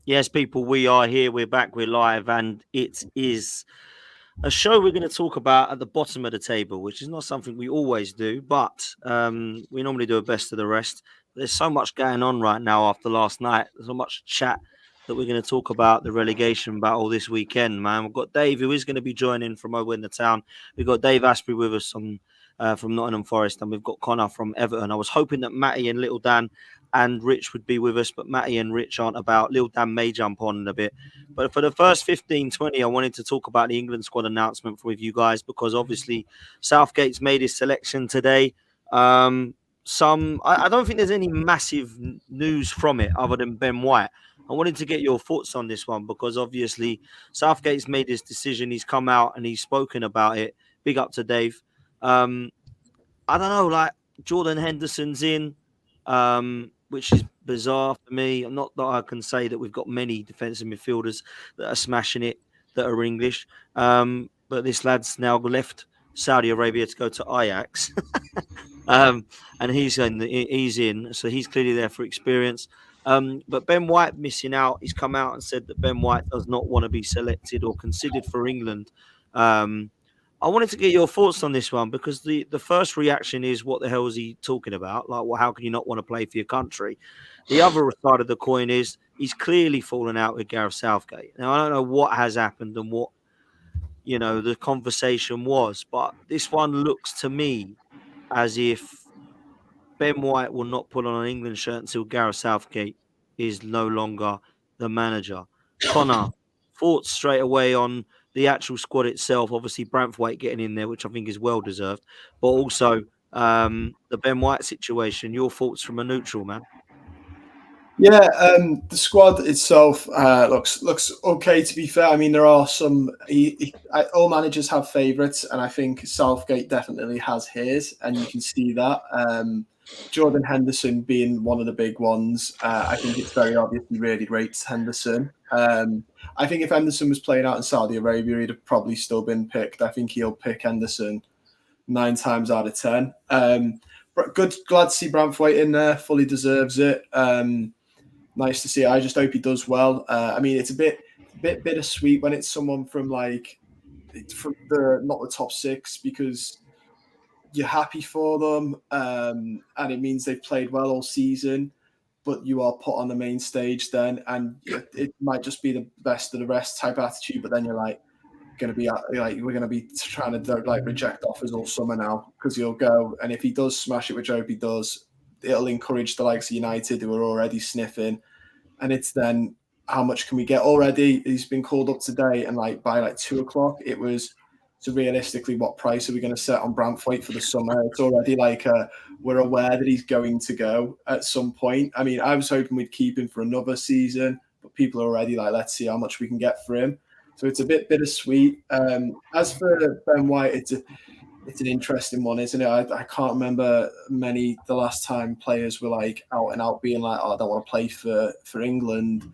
Yes, people, we are here. We're back. We're live, and it is a show we're going to talk about at the bottom of the table, which is not something we always do, but we normally do a best of the rest. There's so much going on right now after last night. There's so much chat that we're going to talk about the relegation battle this weekend, man. We've got Dave, who is going to be joining from over in the town. We've got Dave Asprey with us from Nottingham Forest, and we've got Connor from Everton. I was hoping that Matty and Little Dan and Rich would be with us, but Matty and Rich aren't about. Little Dan may jump on in a bit. But for the first 15, 20, I wanted to talk about the England squad announcement with you guys, because obviously Southgate's made his selection today. I don't think there's any massive news from it other than Ben White. I wanted to get your thoughts on this one, because obviously Southgate's made his decision. He's come out and he's spoken about it. Big up to Dave. I don't know, like Jordan Henderson's in, which is bizarre for me. Not that I can say that we've got many defensive midfielders that are smashing it, that are English. But this lad's now left Saudi Arabia to go to Ajax. And he's in, so he's clearly there for experience. But Ben White missing out. He's come out and said that Ben White does not want to be selected or considered for England. I wanted to get your thoughts on this one, because the first reaction is, what the hell is he talking about? Like, well, how can you not want to play for your country? The other side of the coin is he's clearly fallen out with Gareth Southgate. Now, I don't know what has happened and what, the conversation was, but this one looks to me as if Ben White will not put on an England shirt until Gareth Southgate is no longer the manager. Connor, thoughts straight away on the actual squad itself? Obviously, Branthwaite getting in there, which I think is well deserved, but also the Ben White situation. Your thoughts from a neutral, man? Yeah, the squad itself looks okay. To be fair, I mean there are some. All managers have favourites, and I think Southgate definitely has his, and you can see that. Jordan Henderson being one of the big ones. I think it's very obvious he really rates Henderson. I think if Henderson was playing out in Saudi Arabia, he'd have probably still been picked. I think he'll pick Henderson 9 times out of 10. Glad to see Branthwaite in there. Fully deserves it. Nice to see. I just hope he does well. I mean, it's a bit bittersweet when it's someone from not the top 6, because you're happy for them, and it means they've played well all season. But you are put on the main stage then, and it might just be the best of the rest type attitude. But then you're we're going to be trying to reject offers all summer now, because he'll go, and if he does smash it, which I hope he does, it'll encourage the likes of United, who are already sniffing. And it's then, how much can we get already? He's been called up today, and by 2 o'clock, it was, so realistically, what price are we going to set on Branthwaite for the summer? It's already we're aware that he's going to go at some point. I mean, I was hoping we'd keep him for another season, but people are already let's see how much we can get for him. So it's a bit bittersweet. As for Ben White, it's an interesting one, isn't it? I can't remember the last time players were out and out being I don't want to play for England.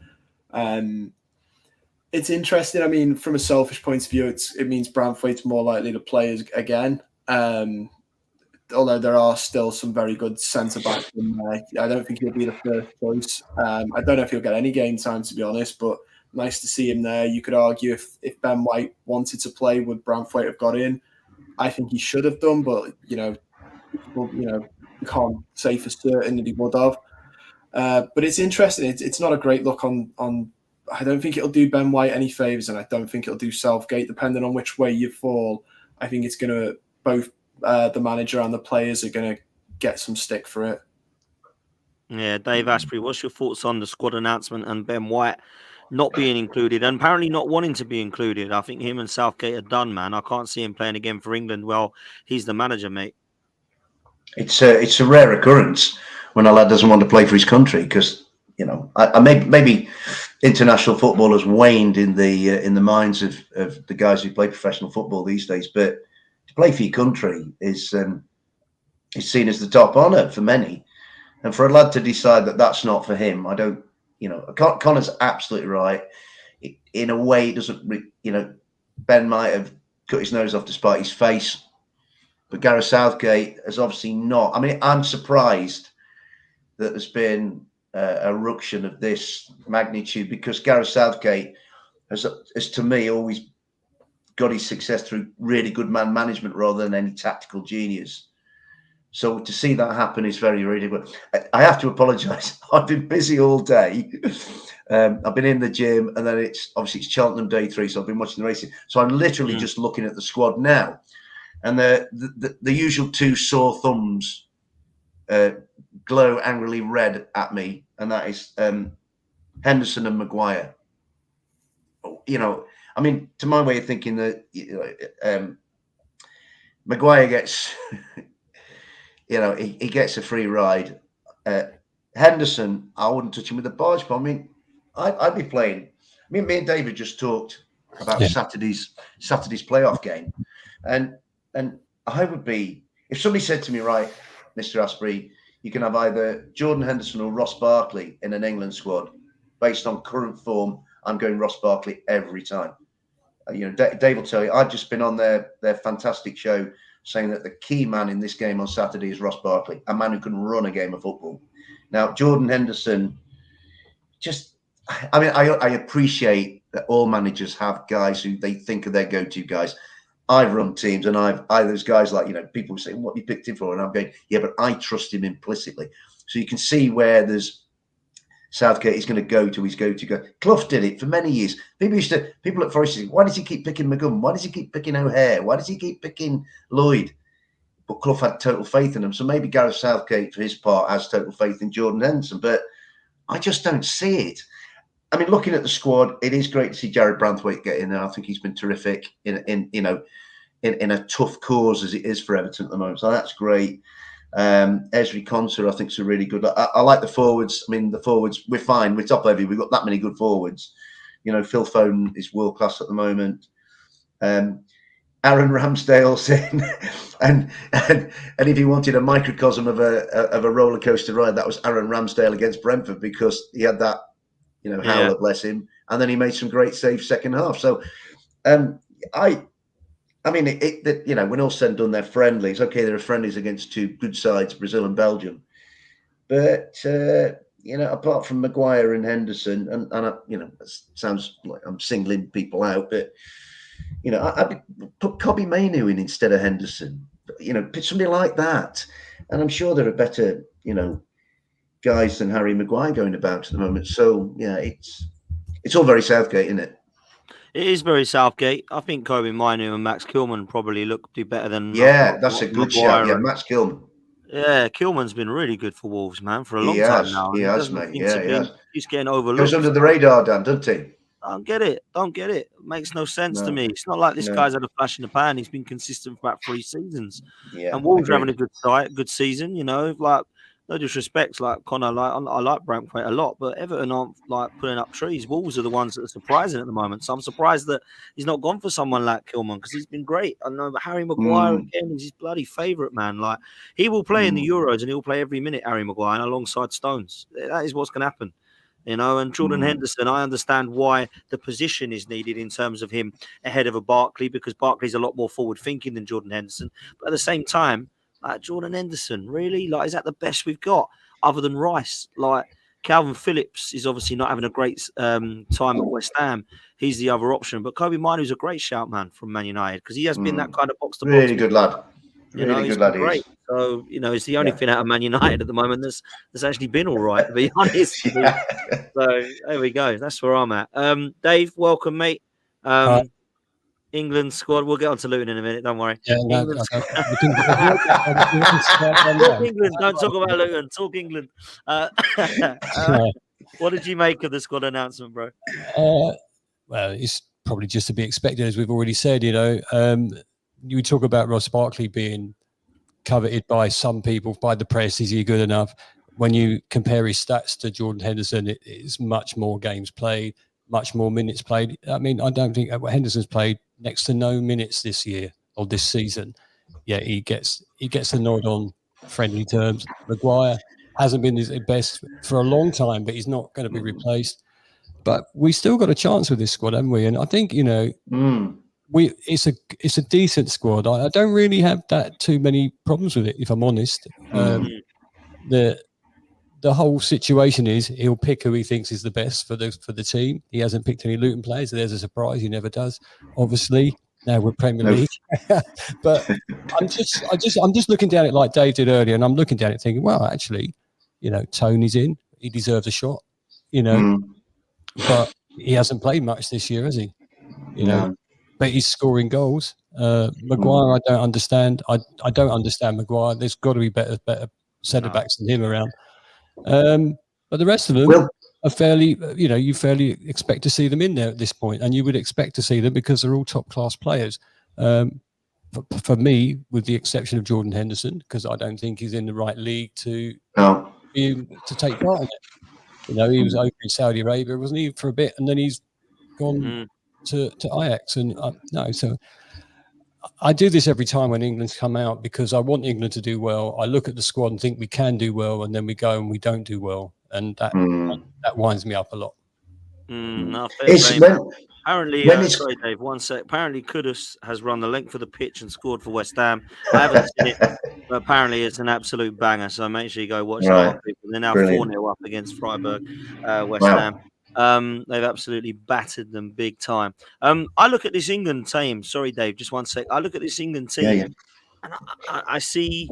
It's interesting. I mean, from a selfish point of view, it means Branthwaite's more likely to play again. Although there are still some very good centre backs in there. I don't think he'll be the first choice. I don't know if he'll get any game time, to be honest, but nice to see him there. You could argue if Ben White wanted to play, would Branthwaite have got in? I think he should have done, but you can't say for certain that he would have. But it's interesting. It's not a great look on. I don't think it'll do Ben White any favours, and I don't think it'll do Southgate. Depending on which way you fall, I think it's going to both the manager and the players are going to get some stick for it. Yeah, Dave Asprey, what's your thoughts on the squad announcement and Ben White not being included, and apparently not wanting to be included? I think him and Southgate are done, man. I can't see him playing again for England. Well, he's the manager, mate. It's a rare occurrence when a lad doesn't want to play for his country, because I maybe international football has waned in the minds of the guys who play professional football these days. But to play for your country is seen as the top honour for many, and for a lad to decide that that's not for him, I don't. Connor's absolutely right. In a way, it doesn't. Ben might have cut his nose off to spite his face, but Gareth Southgate has obviously not. I mean, I'm surprised that there's been eruption of this magnitude, because Gareth Southgate has to me always got his success through really good man management rather than any tactical genius. So to see that happen is very, really good. I have to apologise. I've been busy all day. I've been in the gym, and then it's Cheltenham day 3, so I've been watching the racing. So I'm literally just looking at the squad now, and the usual 2 sore thumbs glow angrily red at me, and that is Henderson and Maguire. You know, I mean, to my way of thinking, that Maguire gets, you know, he gets a free ride. Henderson, I wouldn't touch him with a barge pole. I mean, I'd be playing. I mean, me and David just talked about Saturday's playoff game, and I would be, if somebody said to me, right, Mr. Asprey, you can have either Jordan Henderson or Ross Barkley in an England squad based on current form, I'm going Ross Barkley every time. You know, Dave will tell you, I've just been on their fantastic show saying that the key man in this game on Saturday is Ross Barkley, a man who can run a game of football. Now, Jordan Henderson, I appreciate that all managers have guys who they think are their go-to guys. I've run teams, and there's guys like, you know, people say, what you picked him for? And I'm going, yeah, but I trust him implicitly. So you can see where there's Southgate is going to go to his go-to guy. Clough did it for many years. People at Forest say, why does he keep picking McGovern? Why does he keep picking O'Hare? Why does he keep picking Lloyd? But Clough had total faith in him. So maybe Gareth Southgate, for his part, has total faith in Jordan Henderson. But I just don't see it. I mean, looking at the squad, it is great to see Jared Branthwaite get in there. I think he's been terrific in a tough cause as it is for Everton at the moment. So that's great. Ezri Konsa, I think, is a really good. I like the forwards. I mean, the forwards, we're fine. We're top heavy. We've got that many good forwards. You know, Phil Foden is world class at the moment. Aaron Ramsdale's in, and if he wanted a microcosm of a roller coaster ride, that was Aaron Ramsdale against Brentford, because he had that, you know, howler, bless him, and then he made some great saves second half. So, I mean, you know, when all said and done, they're friendlies. Okay, there are friendlies against 2 good sides, Brazil and Belgium. But, you know, apart from Maguire and Henderson, and you know, it sounds like I'm singling people out, but, you know, I'd put Kobbie Mainoo in instead of Henderson. You know, put somebody like that. And I'm sure there are better, you know, guys than Harry Maguire going about at the moment. So, yeah, it's all very Southgate, isn't it? It is very Southgate. I think Kobbie Mainoo and Max Kilman probably do better than. Yeah, that's a good shout. Yeah, Max Kilman. Yeah, Kilman's been really good for Wolves, man, for a long time now. He has, mate. Yeah, he has. He's getting overlooked. Goes under the radar, Dan, doesn't he? Don't get it. Makes no sense to me. It's not like this guy's had a flash in the pan. He's been consistent for about 3 seasons. Yeah, and Wolves are having a good season. You know, like, no disrespect, like Connor, like I like Branthwaite a lot, but Everton aren't like putting up trees. Wolves are the ones that are surprising at the moment. So I'm surprised that he's not gone for someone like Kilman, because he's been great. I know, but Harry Maguire again is his bloody favourite, man. Like, he will play in the Euros, and he'll play every minute, Harry Maguire, alongside Stones. That is what's going to happen. You know, and Jordan Henderson, I understand why the position is needed in terms of him ahead of a Barkley, because Barkley's a lot more forward thinking than Jordan Henderson. But at the same time, like, Jordan Henderson, really? Like, is that the best we've got other than Rice? Like, Calvin Phillips is obviously not having a great time at West Ham. He's the other option. But Kobbie Mainoo's a great shout, man, from Man United, because he has been that kind of box-to-box. Really good lad. Really good lad. Great. So, you know, it's the only thing out of Man United at the moment that's actually been all right, to be honest. So, there we go. That's where I'm at. Dave, welcome, mate. England squad. We'll get on to Luton in a minute. Don't worry. Yeah, England. Talk England. Don't talk about Luton. Talk England. What did you make of the squad announcement, bro? Well, it's probably just to be expected, as we've already said. You know, you talk about Ross Barkley being coveted by some people, by the press. Is he good enough? When you compare his stats to Jordan Henderson, it is much more games played, much more minutes played. I mean, I don't think Henderson's played next to no minutes this year or this season. Yeah, he gets a nod on friendly terms. Maguire hasn't been his best for a long time, but he's not going to be replaced. But we still got a chance with this squad, haven't we? And I think, you know, it's a decent squad. I don't really have that too many problems with it, if I'm honest. The the whole situation is he'll pick who he thinks is the best for the team. He hasn't picked any Luton players. So there's a surprise. He never does. Obviously, now we're Premier League. But I'm just looking down it like Dave did earlier, and I'm looking down it thinking, well, actually, Tony's in. He deserves a shot. But he hasn't played much this year, has he? But he's scoring goals. Maguire, I don't understand. I don't understand Maguire. There's got to be better centre backs than him around. But the rest of them are fairly, you fairly expect to see them in there at this point, and you would expect to see them because they're all top class players. For me, with the exception of Jordan Henderson, because I don't think he's in the right league to take part in it. He was over in Saudi Arabia, wasn't he, for a bit, and then he's gone to Ajax, and no. So I do this every time when England's come out because I want England to do well. I look at the squad and think we can do well, and then we go and we don't do well, and that winds me up a lot. No, Apparently, sorry, Dave. 1 sec. Apparently, Kudus has run the length of the pitch and scored for West Ham. I haven't seen it, but apparently it's an absolute banger. So make sure you go watch it. They're now 4-0 up against Freiburg, West Ham. They've absolutely battered them big time. I look at this England team. Sorry, Dave, just 1 sec. I look at this England team, and I see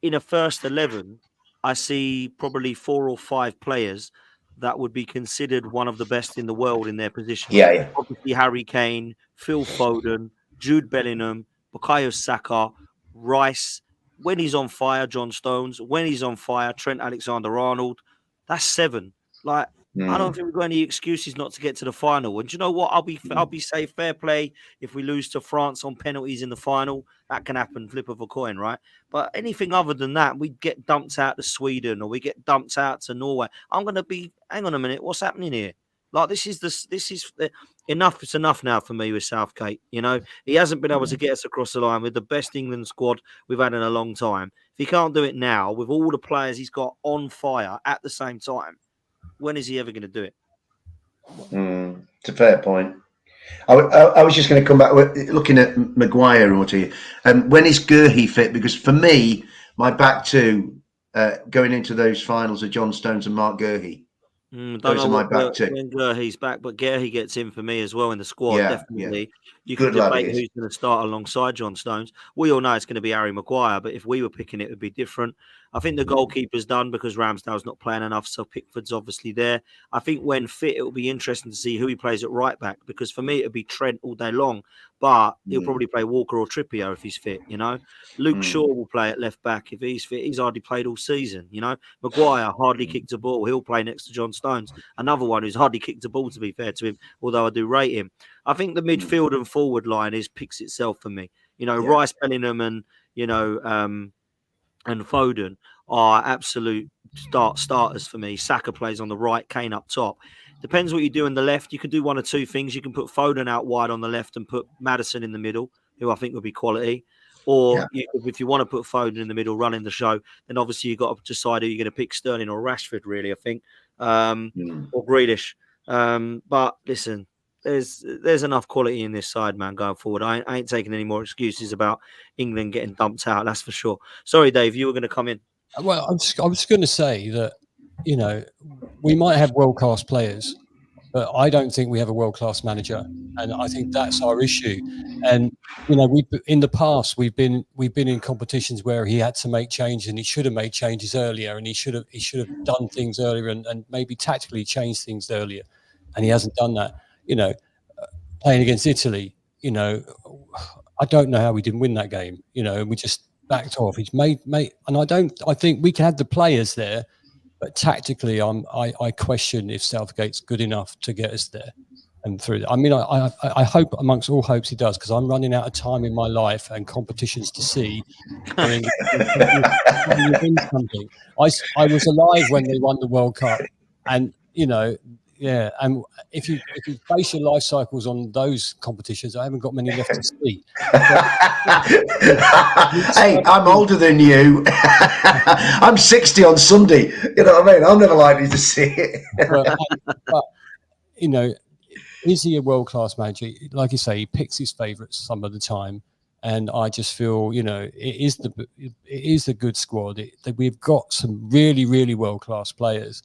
in a first 11, I see probably 4 or 5 players that would be considered one of the best in the world in their position. Obviously, Harry Kane, Phil Foden, Jude Bellingham, Bukayo Saka, Rice. When he's on fire, John Stones. When he's on fire, Trent Alexander-Arnold. That's 7. I don't think we've got any excuses not to get to the final. And do you know what? I'll be safe. Fair play. If we lose to France on penalties in the final, that can happen. Flip of a coin, right? But anything other than that, we get dumped out to Sweden or we get dumped out to Norway. I'm going to be. Hang on a minute. What's happening here? This is enough. It's enough now for me with Southgate. He hasn't been able to get us across the line with the best England squad we've had in a long time. If he can't do it now with all the players he's got on fire at the same time, when is he ever going to do it? It's a fair point. I was just going to come back looking at Maguire or to you. When is Guehi fit? Because for me, my back two going into those finals are John Stones and Mark Guehi. Those are my back two. When Guehi's back, but Guehi gets in for me as well in the squad. Definitely. Yeah. You can debate who's going to start alongside John Stones. We all know it's going to be Harry Maguire, but if we were picking it would be different. I think the goalkeeper's done because Ramsdale's not playing enough, so Pickford's obviously there. I think when fit, it will be interesting to see who he plays at right back, because for me, it would be Trent all day long, but he'll probably play Walker or Trippier if he's fit, Luke Shaw will play at left back if he's fit. He's hardly played all season, Maguire hardly kicked a ball. He'll play next to John Stones, another one who's hardly kicked a ball, to be fair to him, although I do rate him. I think the midfield and forward line picks itself for me. Rice, Bellingham and Foden are absolute starters for me. Saka plays on the right, Kane up top. Depends what you do on the left. You can do one or two things. You can put Foden out wide on the left and put Maddison in the middle, who I think would be quality. Or if you want to put Foden in the middle, running the show, then obviously you've got to decide who you're going to pick, Sterling or Rashford, really, I think, or Grealish. But listen, there's enough quality in this side, man, going forward. I ain't taking any more excuses about England getting dumped out, that's for sure. Sorry, Dave, you were going to come in. Well, I was going to say that, we might have world-class players, but I don't think we have a world-class manager. And I think that's our issue. And, in the past, we've been in competitions where he had to make changes, and he should have made changes earlier, and he should have done things earlier and maybe tactically changed things earlier. And he hasn't done that. Playing against Italy, I don't know how we didn't win that game, and we just backed off. He's made, and I think we can have the players there, but tactically, I question if Southgate's good enough to get us there and through. I mean, I hope amongst all hopes he does, because I'm running out of time in my life and competitions to see. I was alive when they won the World Cup, and yeah, and if you base your life cycles on those competitions, I haven't got many left to see. Hey, I'm older than you. I'm 60 on Sunday. You know what I mean? I'm never likely to see it. but is he a world-class manager? Like you say, he picks his favourites some of the time, And I just feel, it is a good squad. We've got some really, really world-class players.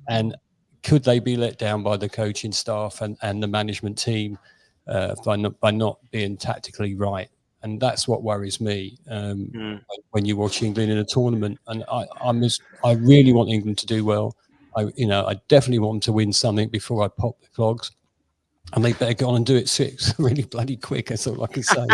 And could they be let down by the coaching staff and the management team by not being tactically right? And that's what worries me when you watch England in a tournament. And I really want England to do well. I definitely want them to win something before I pop the clogs. And they better go on and do it really bloody quick. That's all I can say.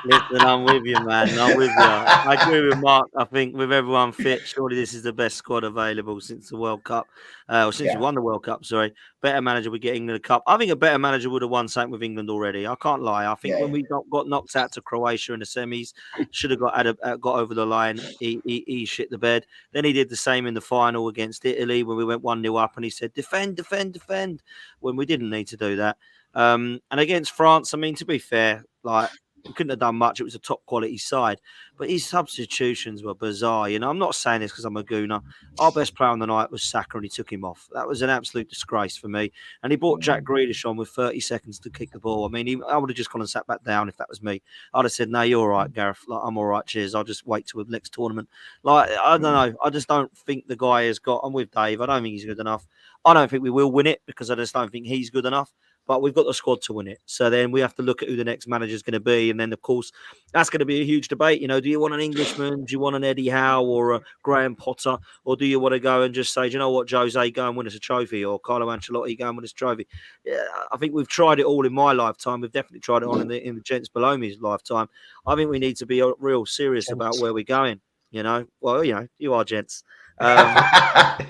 Listen, I'm with you, man. I'm with you. I agree with Mark. I think with everyone fit, surely this is the best squad available since the World Cup, or since we won the World Cup. Sorry, better manager would get England a cup. I think a better manager would have won something with England already. I can't lie. I think when we got knocked out to Croatia in the semis, should have got over the line. He shit the bed. Then he did the same in the final against Italy when we went 1-0 up, and he said defend, defend, defend when we didn't need to do that. And against France, I mean, to be fair, like. We couldn't have done much. It was a top quality side, but his substitutions were bizarre. You know, I'm not saying this because I'm a gooner. Our best player on the night was Saka, and he took him off. That was an absolute disgrace for me. And he brought Jack Grealish on with 30 seconds to kick the ball. I mean, I would have just gone and sat back down if that was me. I'd have said, "No, you're all right, Gareth. Like, I'm all right. Cheers. I'll just wait till the next tournament." Like, I don't know. I just don't think the guy has got. I'm with Dave. I don't think he's good enough. I don't think we will win it because I just don't think he's good enough. But we've got the squad to win it. So then we have to look at who the next manager is going to be. And then, of course, that's going to be a huge debate. You know, do you want an Englishman? Do you want an Eddie Howe or a Graham Potter? Or do you want to go and just say, do you know what, Jose, go and win us a trophy? Or Carlo Ancelotti, go and win us a trophy? Yeah, I think we've tried it all in my lifetime. We've definitely tried it on in the gents below me's lifetime. I think we need to be real serious about where we're going. You know, well, you know, you are gents. I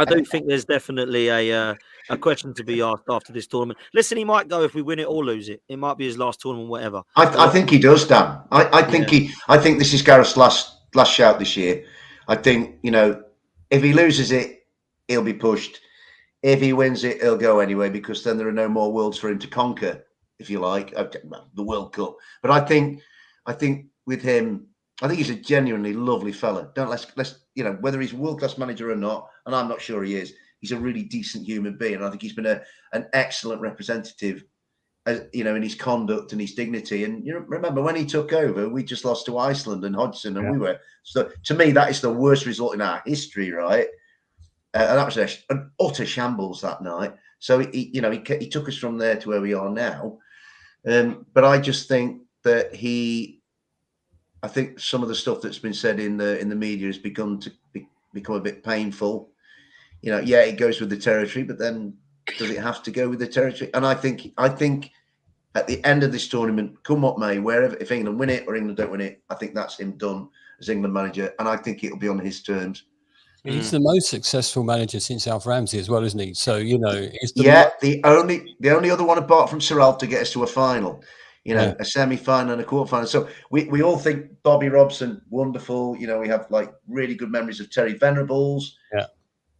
do think there's definitely a question to be asked after this tournament. Listen, he might go if we win it or lose it. It might be his last tournament, whatever. I think he does, Dan. I think this is Gareth's last shout this year. I think, you know, if he loses it, he'll be pushed. If he wins it, he'll go anyway, because then there are no more worlds for him to conquer, if you like, the World Cup. But I think with him, I think he's a genuinely lovely fella. Let's you know, whether he's a world-class manager or not, and I'm not sure he is, he's a really decent human being. And I think he's been an excellent representative, you know, in his conduct and his dignity. And you know, remember when he took over, we just lost to Iceland and Hodgson, and we were. So to me, that is the worst result in our history, right? And that was an utter shambles that night. So he he took us from there to where we are now. But I just think that I think some of the stuff that's been said in the media has begun to become a bit painful. You know, yeah, it goes with the territory, but then does it have to go with the territory? And I think at the end of this tournament, come what may, wherever, if England win it or England don't win it, I think that's him done as England manager, and I think it'll be on his terms. He's the most successful manager since Alf Ramsey as well, isn't he? So, you know, it's the only other one apart from Sir Alf to get us to a final. You know, a semi-final and a quarter-final. So we all think Bobby Robson, wonderful. You know, we have like really good memories of Terry Venables. Yeah.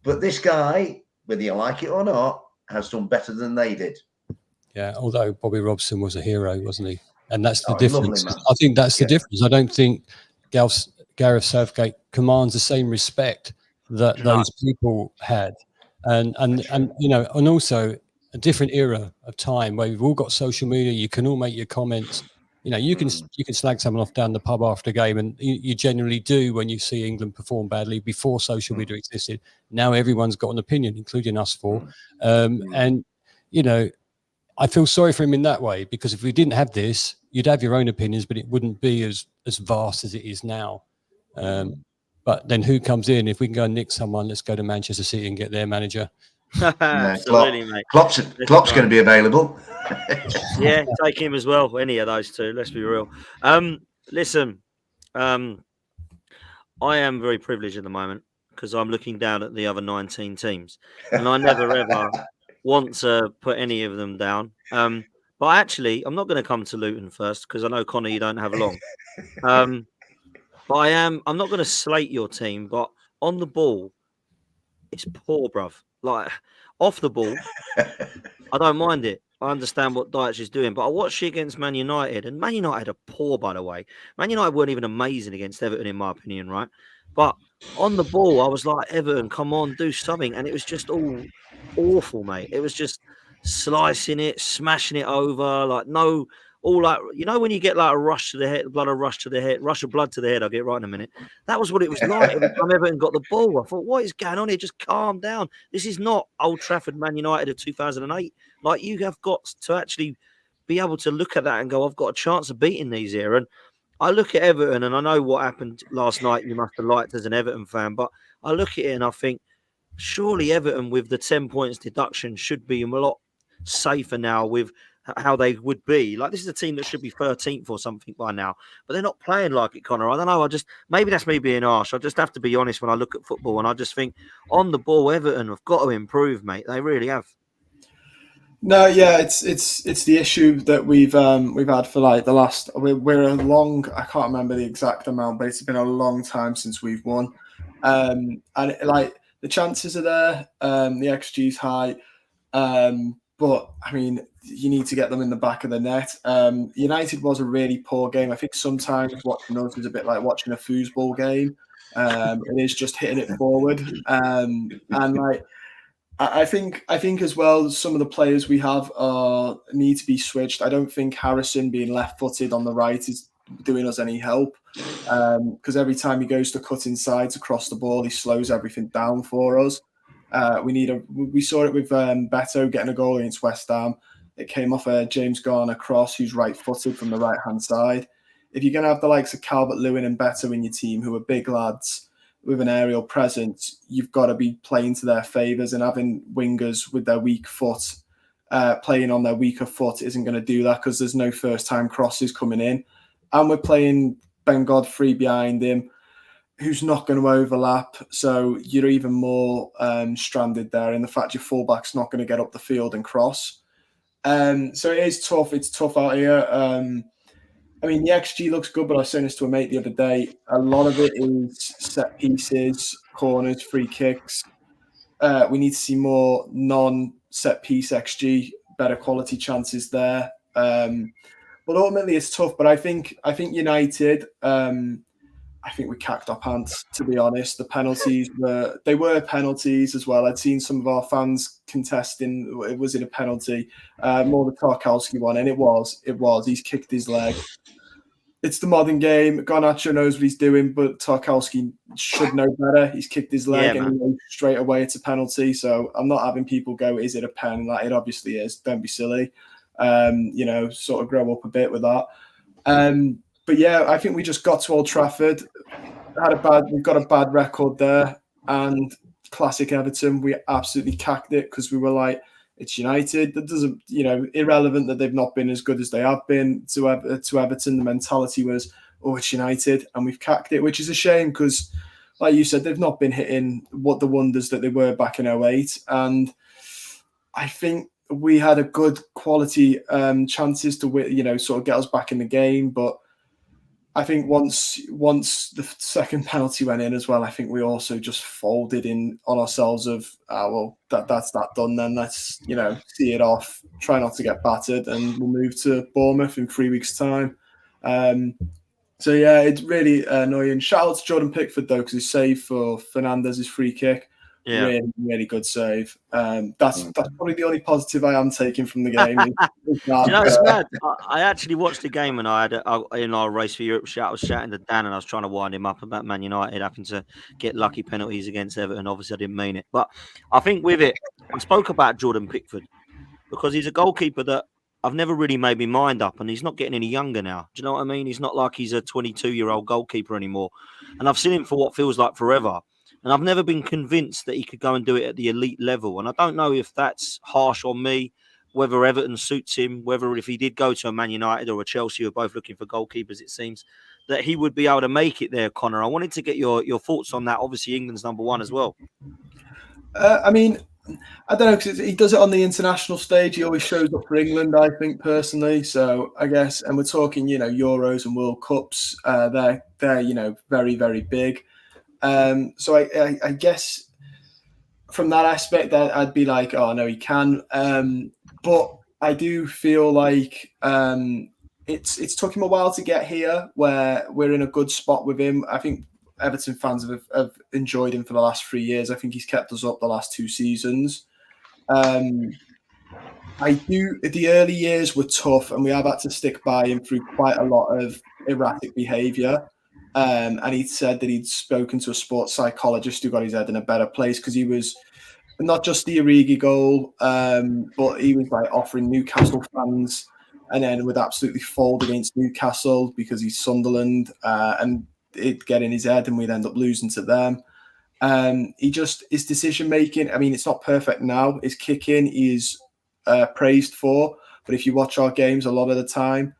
But this guy, whether you like it or not, has done better than they did. Yeah, although Bobby Robson was a hero, wasn't he? And that's the difference. Lovely man. I think that's the difference. I don't think Gareth Southgate commands the same respect that those people had. And you know, and also a different era of time where we've all got social media. You can all make your comments. You know, you can slag someone off down the pub after a game, and you generally do when you see England perform badly. Before social media existed, now everyone's got an opinion, including us four. And you know, I feel sorry for him in that way, because if we didn't have this, you'd have your own opinions, but it wouldn't be as vast as it is now. But then who comes in? If we can go and nick someone, let's go to Manchester City and get their manager. Absolutely, mate. Klopp's going to be available. Yeah, take him as well. Any of those two. Let's be real. Listen, I am very privileged at the moment because I'm looking down at the other 19 teams, and I never ever want to put any of them down. But actually, I'm not going to come to Luton first because I know, Connor, you don't have long. But I'm not going to slate your team, but on the ball, it's poor, bruv. Like, off the ball, I don't mind it. I understand what Dyche is doing, but I watched it against Man United, and Man United are poor, by the way. Man United weren't even amazing against Everton, in my opinion, right? But on the ball, I was like, Everton, come on, do something. And it was just all awful, mate. It was just slicing it, smashing it over, like no all like, you know, when you get like a rush to the head, rush of blood to the head. I'll get right in a minute. That was what it was like every time Everton got the ball. I thought, what is going on here? Just calm down. This is not Old Trafford Man United of 2008. Like, you have got to actually be able to look at that and go, I've got a chance of beating these here. And I look at Everton, and I know what happened last night. You must have liked as an Everton fan, but I look at it and I think, surely Everton with the 10 points deduction should be a lot safer now with how they would be. Like, this is a team that should be 13th or something by now, but they're not playing like it, Connor. I don't know. Maybe that's me being harsh. I just have to be honest when I look at football, and I just think on the ball, Everton have got to improve, mate. They really have. No, yeah, it's the issue that we've had for like the last. We're a long. I can't remember the exact amount, but it's been a long time since we've won. And like the chances are there. The XG's high, but I mean, you need to get them in the back of the net. United was a really poor game. I think sometimes watching us is a bit like watching a foosball game. It is just hitting it forward, and like. I think as well, some of the players we have need to be switched. I don't think Harrison being left-footed on the right is doing us any help, because every time he goes to cut insides across the ball, he slows everything down for us. We saw it with Beto getting a goal against West Ham. It came off a James Garner cross, who's right-footed from the right-hand side. If you're going to have the likes of Calvert-Lewin and Beto in your team, who are big lads with an aerial presence, you've got to be playing to their favours, and having wingers with their weak foot, playing on their weaker foot isn't going to do that, because there's no first-time crosses coming in. And we're playing Ben Godfrey behind him, who's not going to overlap. So you're even more stranded there in the fact your fullback's not going to get up the field and cross. So it is tough. It's tough out here. I mean, the XG looks good, but I was saying this to a mate the other day. A lot of it is set pieces, corners, free kicks. We need to see more non-set piece XG, better quality chances there. But ultimately, it's tough. But I think United. I think we cacked our pants, to be honest. The penalties were penalties as well. I'd seen some of our fans contesting, was it a penalty? More the Tarkowski one, and it was. He's kicked his leg. It's the modern game. Garnacho knows what he's doing, but Tarkowski should know better. He's kicked his leg, and he knows straight away it's a penalty. So I'm not having people go, is it a pen? Like, it obviously is. Don't be silly. Sort of grow up a bit with that. But yeah, I think we just got to Old Trafford. We've got a bad record there, and classic Everton, we absolutely cacked it, because we were like, it's United. That doesn't, irrelevant that they've not been as good as they have been to Everton. The mentality was, oh, it's United, and we've cacked it, which is a shame, because, like you said, they've not been hitting what the wonders that they were back in 2008. And I think we had a good quality chances to win, sort of get us back in the game, but I think once the second penalty went in as well, I think we also just folded in on ourselves of, that's that done then. Let's, see it off, try not to get battered, and we'll move to Bournemouth in 3 weeks' time. So yeah, it's really annoying. Shout out to Jordan Pickford though, because his save for Fernandez's free kick. Yeah. Really, really good save. That's probably the only positive I am taking from the game. It's mad. I actually watched the game, and I had in our Race for Europe I was chatting to Dan, and I was trying to wind him up about Man United having to get lucky penalties against Everton. Obviously, I didn't mean it, but I think with it, I spoke about Jordan Pickford because he's a goalkeeper that I've never really made my mind up, and he's not getting any younger now. Do you know what I mean? He's not like he's a 22-year-old goalkeeper anymore, and I've seen him for what feels like forever. And I've never been convinced that he could go and do it at the elite level. And I don't know if that's harsh on me, whether Everton suits him, whether if he did go to a Man United or a Chelsea, who are both looking for goalkeepers, it seems, that he would be able to make it there, Connor. I wanted to get your thoughts on that. Obviously, England's number one as well. I mean, I don't know, because he does it on the international stage. He always shows up for England, I think, personally. So I guess, and we're talking, Euros and World Cups. They're very, very big. So I guess from that aspect, I'd be like, oh no, he can. But I do feel like it's took him a while to get here, where we're in a good spot with him. I think Everton fans have enjoyed him for the last 3 years. I think he's kept us up the last 2 seasons. I do. The early years were tough, and we have had to stick by him through quite a lot of erratic behaviour. And he'd said that he'd spoken to a sports psychologist who got his head in a better place because he was not just the Origi goal, but he was like offering Newcastle fans, and then would absolutely fold against Newcastle because he's Sunderland, and it'd get in his head, and we'd end up losing to them. His decision making. I mean, it's not perfect now. His kicking is praised for, but if you watch our games a lot of the time,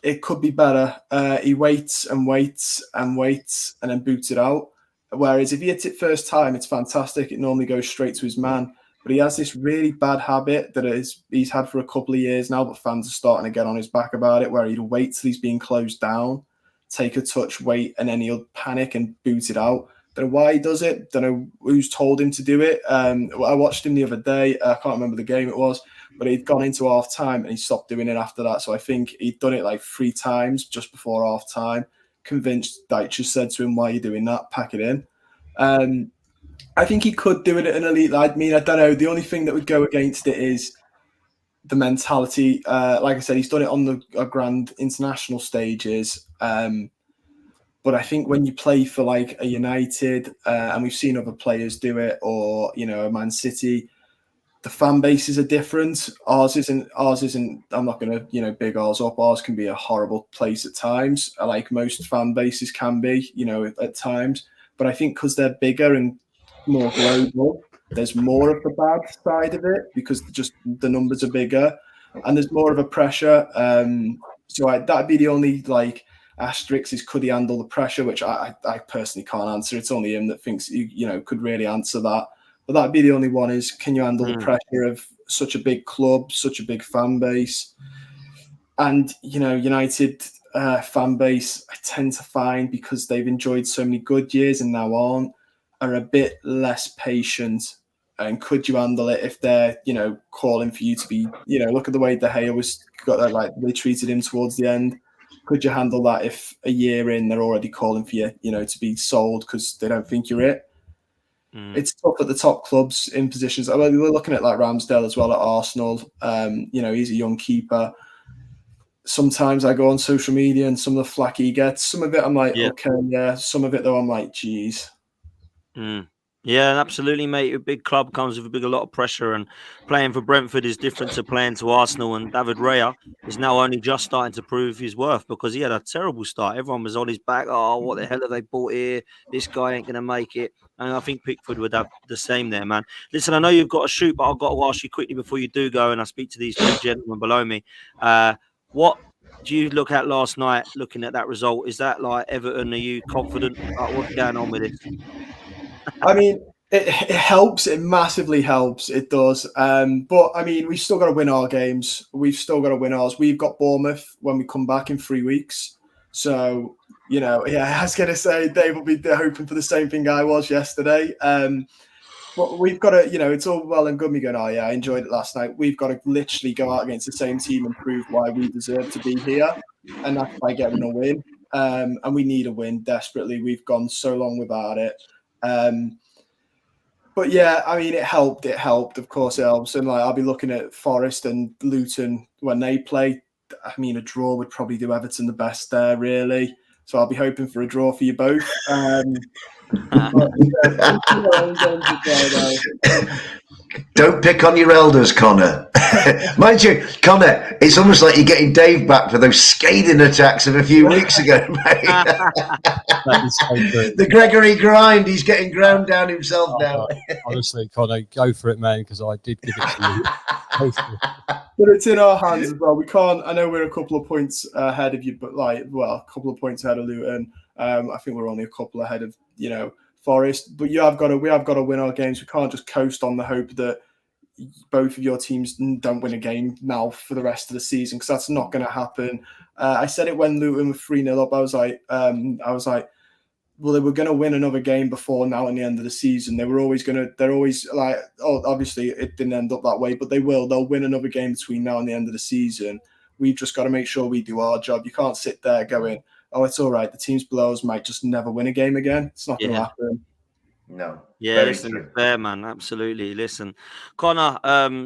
it could be better. He waits and waits and waits and then boots it out. Whereas if he hits it first time, it's fantastic. It normally goes straight to his man. But he has this really bad habit that he's had for a couple of years now, but fans are starting to get on his back about it, where he'll wait till he's being closed down, take a touch, wait, and then he'll panic and boot it out. Don't know why he does it. Don't know who's told him to do it. I watched him the other day. I can't remember the game it was, but he'd gone into half time and he stopped doing it after that. So I think he'd done it like 3 times just before half time. Convinced Dyche said to him, "Why are you doing that? Pack it in." I think he could do it at an elite. I mean, I don't know. The only thing that would go against it is the mentality. Like I said, he's done it on the grand international stages. But I think when you play for like a United, and we've seen other players do it, or a Man City, the fan bases are different. Ours isn't. I'm not going to big ours up. Ours can be a horrible place at times, like most fan bases can be, at times. But I think because they're bigger and more global, there's more of the bad side of it because just the numbers are bigger and there's more of a pressure. So that'd be the only asterisk is, could he handle the pressure, which I personally can't answer. It's only him that thinks he could really answer that. But that'd be the only one, is can you handle the pressure of such a big club, such a big fan base? And United fan base, I tend to find, because they've enjoyed so many good years and now aren't, are a bit less patient. And could you handle it if they're calling for you to be look at the way De Gea was they treated him towards the end. Could you handle that if a year in they're already calling for you to be sold because they don't think you're it? It's tough at the top clubs in positions. I mean, we're looking at like Ramsdale as well at Arsenal. He's a young keeper. Sometimes I go on social media and some of the flack he gets, some of it I'm like, okay, yeah. Some of it though, I'm like, geez. Yeah, absolutely, mate. A big club comes with a lot of pressure, and playing for Brentford is different to playing to Arsenal. And David Raya is now only just starting to prove his worth, because he had a terrible start. Everyone was on his back. Oh, what the hell have they bought here? This guy ain't going to make it. And I think Pickford would have the same there, man. Listen, I know you've got to shoot, but I've got to ask you quickly before you do go, and I speak to these 2 gentlemen below me. What do you look at last night, looking at that result? Is that like Everton? Are you confident? What's going on with this? I mean, it helps. It massively helps. It does. But I mean, we've still got to win our games. We've still got to win ours. We've got Bournemouth when we come back in 3 weeks. So, I was going to say, Dave will be hoping for the same thing I was yesterday. But we've got to, it's all well and good me going, oh yeah, I enjoyed it last night. We've got to literally go out against the same team and prove why we deserve to be here. And that's by getting a win. And we need a win desperately. We've gone so long without it. But yeah, I mean, it helped. Of course, it helps. And I'll be looking at Forest and Luton when they play. I mean, a draw would probably do Everton the best there, really. So I'll be hoping for a draw for you both. Don't pick on your elders, Connor. Mind you, Connor, it's almost like you're getting Dave back for those scathing attacks of a few weeks ago, mate. The Gregory grind, he's getting ground down himself now. Honestly, Connor, go for it, man, because I did give it to you. But it's in our hands as well. We can't. I know we're a couple of points ahead of you, but a couple of points ahead of Luton. I think we're only a couple ahead of Forest. But we have got to win our games. We can't just coast on the hope that both of your teams don't win a game now for the rest of the season, because that's not going to happen. I said it when Luton were 3-0 up. I was like, well, they were going to win another game before now and the end of the season. They're always like, obviously it didn't end up that way, but they'll win another game between now and the end of the season. We've just got to make sure we do our job. You can't sit there going, oh, it's all right, the teams below us might just never win a game again. It's not going to happen. No. Yeah, Very listen, true. it's fair, man. Absolutely. Listen, Connor,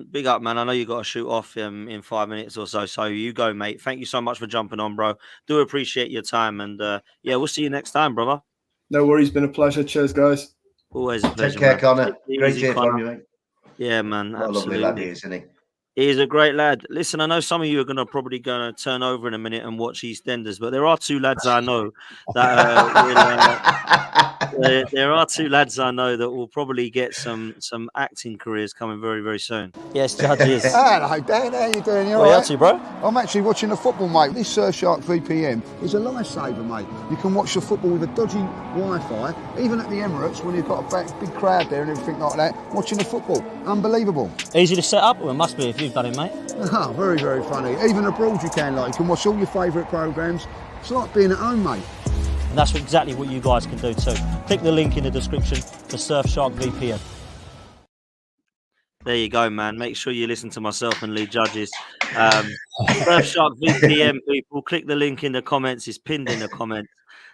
big up, man. I know you got to shoot off in 5 minutes or so. So you go, mate. Thank you so much for jumping on, bro. Do appreciate your time. And yeah, we'll see you next time, brother. No worries. Been a pleasure. Cheers, guys. Always a pleasure, Take care, man. Connor. Take it Great easy, to hear from Connor. you, mate. Yeah, man. What a lovely lad he Absolutely. is, isn't he? He is a great lad. Listen, I know some of you are probably going to turn over in a minute and watch EastEnders, but there are two lads I know that there are two lads I know that will probably get some acting careers coming very, very soon. Yes, judges. Hello, Dan. How you doing? You What are you all up to, bro? I'm actually watching the football, mate. This Surfshark VPN is a lifesaver, mate. You can watch the football with a dodgy Wi-Fi, even at the Emirates when you've got a big crowd there and everything like that, watching the football. Unbelievable. Easy to set up? Well, it must be if you've done it, mate. Ah, very, very funny. Even abroad you can watch all your favourite programmes. It's like being at home, mate. And that's exactly what you guys can do too. Click the link in the description for Surfshark VPN. There you go, man. Make sure you listen to myself and Lee Judges. Surfshark VPN, people. Click the link in the comments. It's pinned in the comments.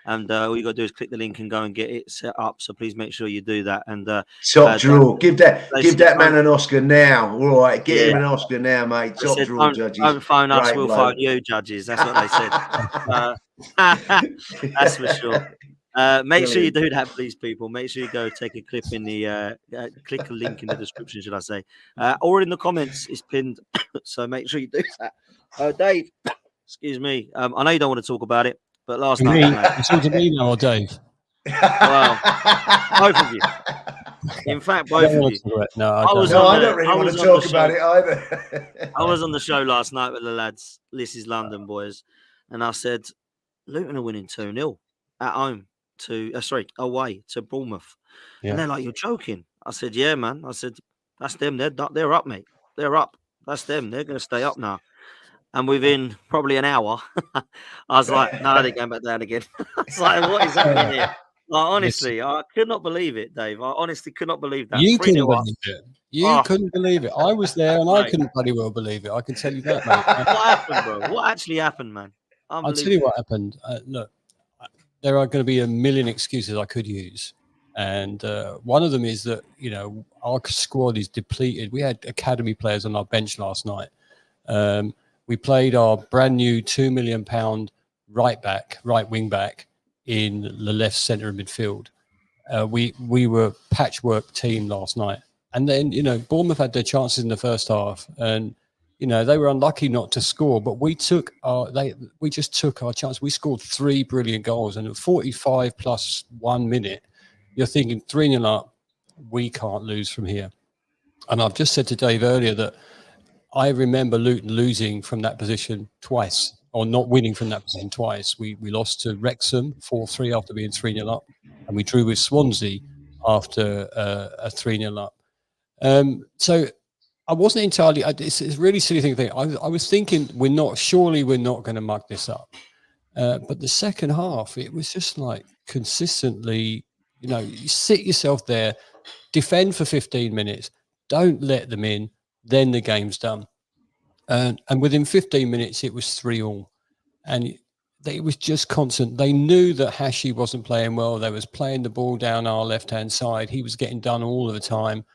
And all you got to do is click the link and go and get it set up. So please make sure you do that. And top draw. Give that man an Oscar now. All right, get him an Oscar now, mate. Top draw, Judges. Don't phone us, Great we'll bloke. phone you, Judges. That's what they said. That's for sure. Make sure you do that, please, people. Make sure you go take a clip in the click a link in the description, should I say, or in the comments. It's pinned, so make sure you do that. Dave, excuse me. I know you don't want to talk about it, but last night, You talking to me now or Dave? well, both of you. In fact, both of you. No, I don't really want to talk about it either. I was on the show last night with the lads. This is London boys, and I said Luton are winning 2-0 at home away to Bournemouth. Yeah. And they're like, "You're joking." I said, "Yeah, man." I said, "That's them. They're up, mate. They're up. That's them. They're going to stay up now." And within probably an hour, I was like, "No, they're going back down again." I was like, "What is happening here?" Like, honestly, I could not believe it, Dave. I honestly could not believe that. You couldn't 3-0 up. believe it. You couldn't believe it. I was there and I couldn't bloody well believe it. I can tell you that, mate. What happened, bro? What actually happened, man? I'll tell you what happened. Look, there are going to be a million excuses I could use. And one of them is that, our squad is depleted. We had academy players on our bench last night. We played our brand new £2 million right wing back in the left centre of midfield. We were a patchwork team last night. And then, Bournemouth had their chances in the first half. And, they were unlucky not to score, but we just took our chance. We scored 3 brilliant goals, and at 45 plus 1 minute, you're thinking 3-0 up, we can't lose from here. And I've just said to Dave earlier that I remember Luton losing from that position twice, or not winning from that position twice. We lost to Wrexham 4-3 after being 3-0 up, and we drew with Swansea after a 3-0 up. So I wasn't entirely. It's a really silly thing to think. I was thinking we're not going to mug this up. But the second half, it was just like consistently. You sit yourself there, defend for 15 minutes, don't let them in, then the game's done. And within 15 minutes, it was 3-3, and it was just constant. They knew that Hashi wasn't playing well. They was playing the ball down our left-hand side. He was getting done all of the time.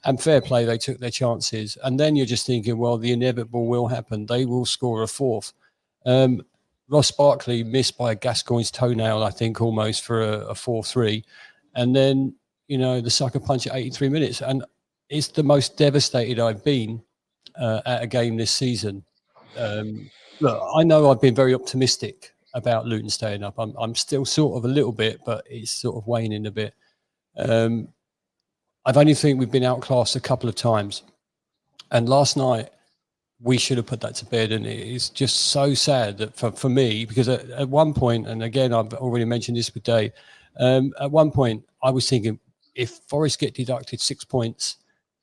And fair play, they took their chances. And then you're just thinking, well, the inevitable will happen. They will score a fourth. Ross Barkley missed by Gascoigne's toenail, I think, almost for a 4-3. And then, the sucker punch at 83 minutes. And it's the most devastated I've been at a game this season. Look, I know I've been very optimistic about Luton staying up. I'm still sort of a little bit, but it's sort of waning a bit. I've only think we've been outclassed a couple of times. And last night, we should have put that to bed. And it is just so sad that for me, because at one point, and again, I've already mentioned this with Dave, at one point, I was thinking, if Forest get deducted 6 points,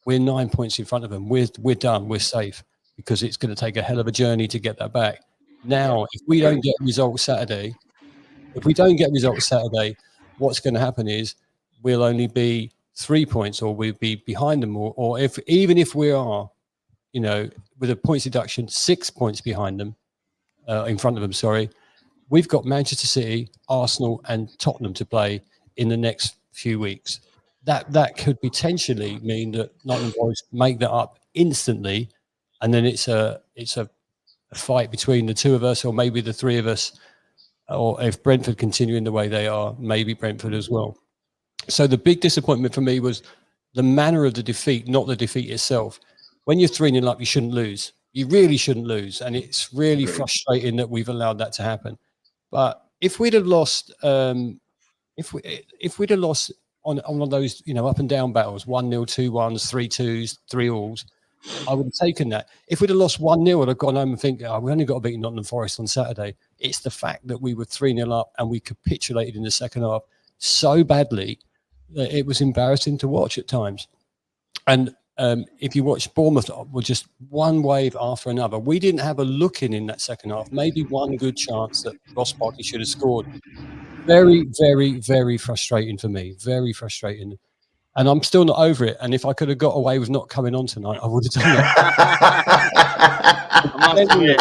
we're 9 points in front of them. We're done. We're safe, because it's going to take a hell of a journey to get that back. Now, if we don't get results Saturday, what's going to happen is we'll only be 3 points, or we'll be behind them, or even if we are, with a points deduction, 6 points behind them, in front of them, sorry, we've got Manchester City, Arsenal and Tottenham to play in the next few weeks. that could potentially mean that Nottingham Forest make that up instantly, and then it's a fight between the two of us, or maybe the three of us, or if Brentford continue in the way they are, maybe Brentford as well. So the big disappointment for me was the manner of the defeat, not the defeat itself. When you're 3-0 up, you shouldn't lose. You really shouldn't lose, and it's really frustrating that we've allowed that to happen. But if we'd have lost, if we'd have lost on one of those, up and down battles, 1-0, 2-1s, 3-2s, 3-alls, I would have taken that. If we'd have lost 1-0, I'd have gone home and think, we only got to beat Nottingham Forest on Saturday. It's the fact that we were 3-0 up and we capitulated in the second half so badly that it was embarrassing to watch at times. And if you watch Bournemouth, were just one wave after another. We didn't have a look in that second half. Maybe one good chance that Ross Barkley should have scored. Very, very, very frustrating for me. Very frustrating. And I'm still not over it. And if I could have got away with not coming on tonight, I would have done that. I must admit,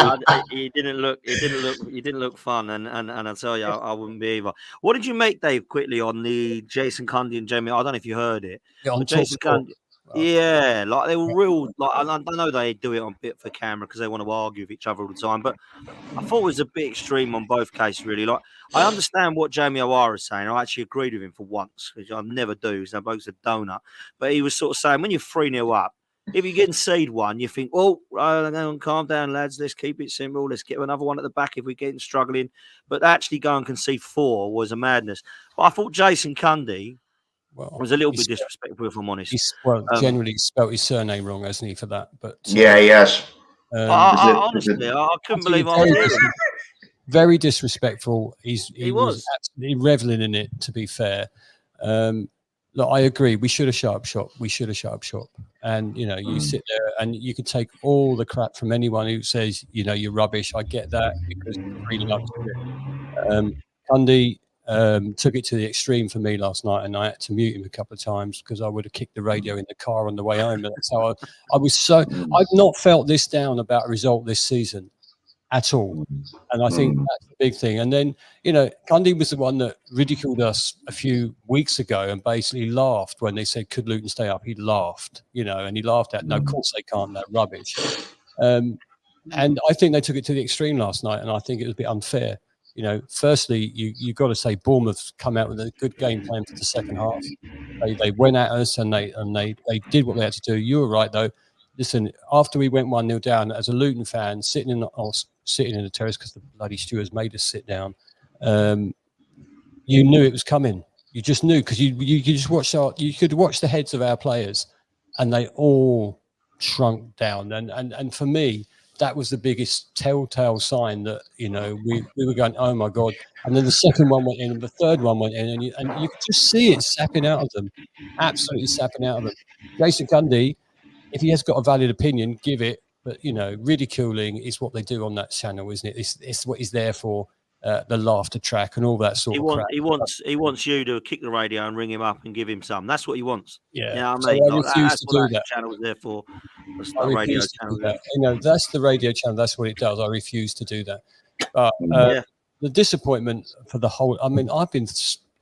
he didn't look fun, and I tell you, I wouldn't be either. What did you make, Dave, quickly on the Jason Cundy and Jamie? I don't know if you heard it. On Jason Cundy, yeah, like they were real. Like I know they do it on bit for camera because they want to argue with each other all the time, but I thought it was a bit extreme on both cases, really. Like, I understand what Jamie O'Hara is saying. I actually agreed with him for once, which I never do, because they're both a donut. But he was sort of saying, when you're 3-0 up, if you get concede one, you think, calm down, lads. Let's keep it simple. Let's get another one at the back if we're getting struggling. But actually go and concede 4 was a madness. But I thought Jason Cundy was a little bit disrespectful, if I'm honest. Generally he spelt his surname wrong, hasn't he, for that? But yeah, yes. Honestly, I couldn't believe I was hearing. Very disrespectful. He was absolutely reveling in it, to be fair. Look, I agree. We should have shut up shop. And, you sit there and you can take all the crap from anyone who says, you're rubbish. I get that because you're reading up to it. Cundy took it to the extreme for me last night, and I had to mute him a couple of times because I would have kicked the radio in the car on the way home. That's how I was I've not felt this down about a result this season at all. And I think that's the big thing. And then, Cundy was the one that ridiculed us a few weeks ago and basically laughed when they said, could Luton stay up? He laughed, and he laughed at, no, of course they can't, that rubbish. And I think they took it to the extreme last night, and I think it was a bit unfair. Firstly, you've got to say Bournemouth come out with a good game plan for the second half. They went at us and they did what they had to do. You were right, though. Listen, after we went 1-0 down, as a Luton fan, sitting in the terrace because the bloody stewards made us sit down, you knew it was coming. You just knew, because you just watched you could watch the heads of our players, and they all shrunk down. And for me, that was the biggest telltale sign that we were going, oh my God. And then the second one went in, and the third one went in, and you could just see it sapping out of them, absolutely sapping out of them. Jason Cundy, if he has got a valid opinion, give it. But, ridiculing is what they do on that channel, isn't it? It's what he's there for, the laughter track and all that sort of crap. He wants you to kick the radio and ring him up and give him some. That's what he wants. Yeah. I mean? So I refuse to do that. Channel is there for. I refuse to do that. That's the radio channel. That's what it does. I refuse to do that. But the disappointment for the whole, I've been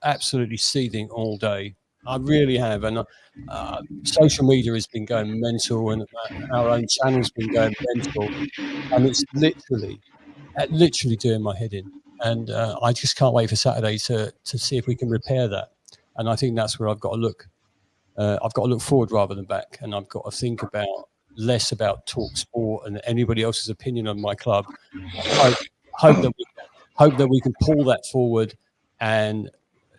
absolutely seething all day. I really have. And social media has been going mental, and our own channel's been going mental. And it's literally doing my head in. And I just can't wait for Saturday to see if we can repair that. And I think that's where I've got to look. I've got to look forward rather than back. And I've got to think less about talk sport and anybody else's opinion on my club. Hope that we can pull that forward and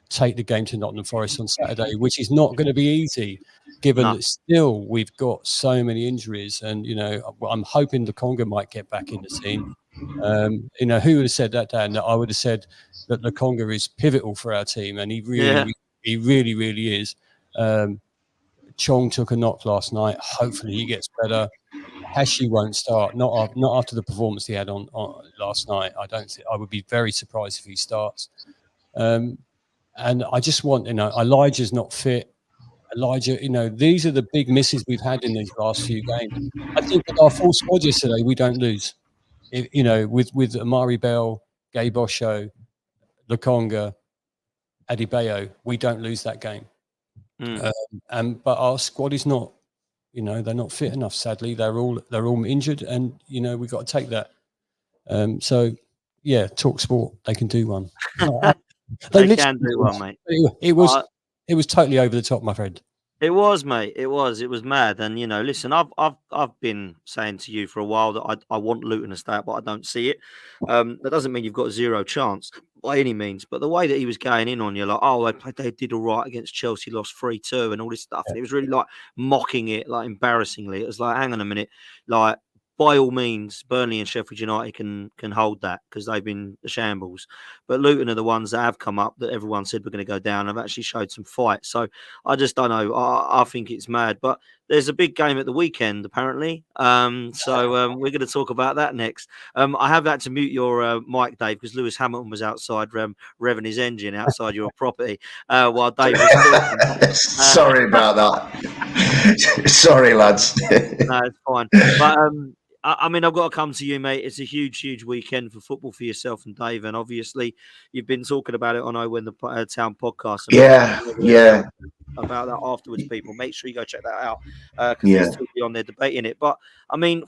take the game to Nottingham Forest on Saturday, which is not going to be easy, given that still we've got so many injuries. And I'm hoping the Conga might get back in the team. Who would have said that, Dan? That I would have said that the Conga is pivotal for our team, and he really is. Chong took a knock last night. Hopefully he gets better. Hashi won't start, not after the performance he had on last night. I would be very surprised if he starts. And I just want, Elijah's not fit. Elijah, these are the big misses we've had in these last few games. I think with our full squad yesterday, we don't lose. With Amari Bell, Gay Bosho, Lukonga, Adebayo, we don't lose that game. But our squad is not, they're not fit enough. Sadly, they're all injured, and we've got to take that. So yeah, Talk Sport, they can do one. They can do one, mate. It was totally over the top, my friend. It was, mate. It was mad. And listen, I've been saying to you for a while that I want Luton to stay up, but I don't see it. That doesn't mean you've got zero chance by any means. But the way that he was going in on you, like, oh, they did all right against Chelsea, lost 3-2, and all this stuff. And it was really like mocking it, like embarrassingly. It was like, hang on a minute, like. By all means, Burnley and Sheffield United can hold that because they've been the shambles. But Luton are the ones that have come up that everyone said were going to go down. Have actually showed some fight. So I just don't know. I think it's mad. But there's a big game at the weekend, apparently. So we're going to talk about that next. I have had to mute your mic, Dave, because Lewis Hamilton was outside revving his engine outside your property while Dave was talking. Sorry about that. Sorry, lads. No, it's fine. But I mean, I've got to come to you, mate. It's a huge, huge weekend for football for yourself and Dave. And obviously, you've been talking about it on When the Town podcast. Yeah. About that afterwards, people. Make sure you go check that out because there's two on there debating it. But I mean,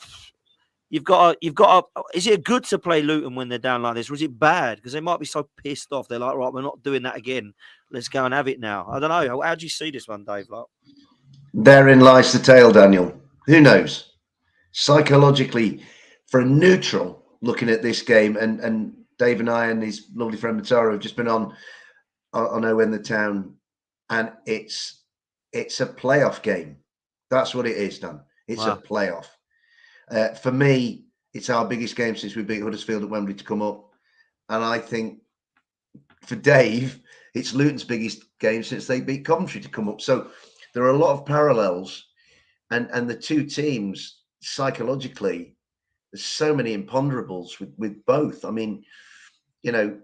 you've got to. Is it good to play Luton when they're down like this, or is it bad because they might be so pissed off? They're like, right, we're not doing that again. Let's go and have it now. I don't know. How do you see this one, Dave? Like, therein lies the tale, Daniel. Who knows? Psychologically, for a neutral looking at this game, and Dave and I and his lovely friend Matara have just been on When the Town, and it's a playoff game. That's what it is, Dan. It's a playoff. For me, it's our biggest game since we beat Huddersfield at Wembley to come up, and I think for Dave, it's Luton's biggest game since they beat Coventry to come up. So there are a lot of parallels, and the two teams. Psychologically, there's so many imponderables with both. I mean, what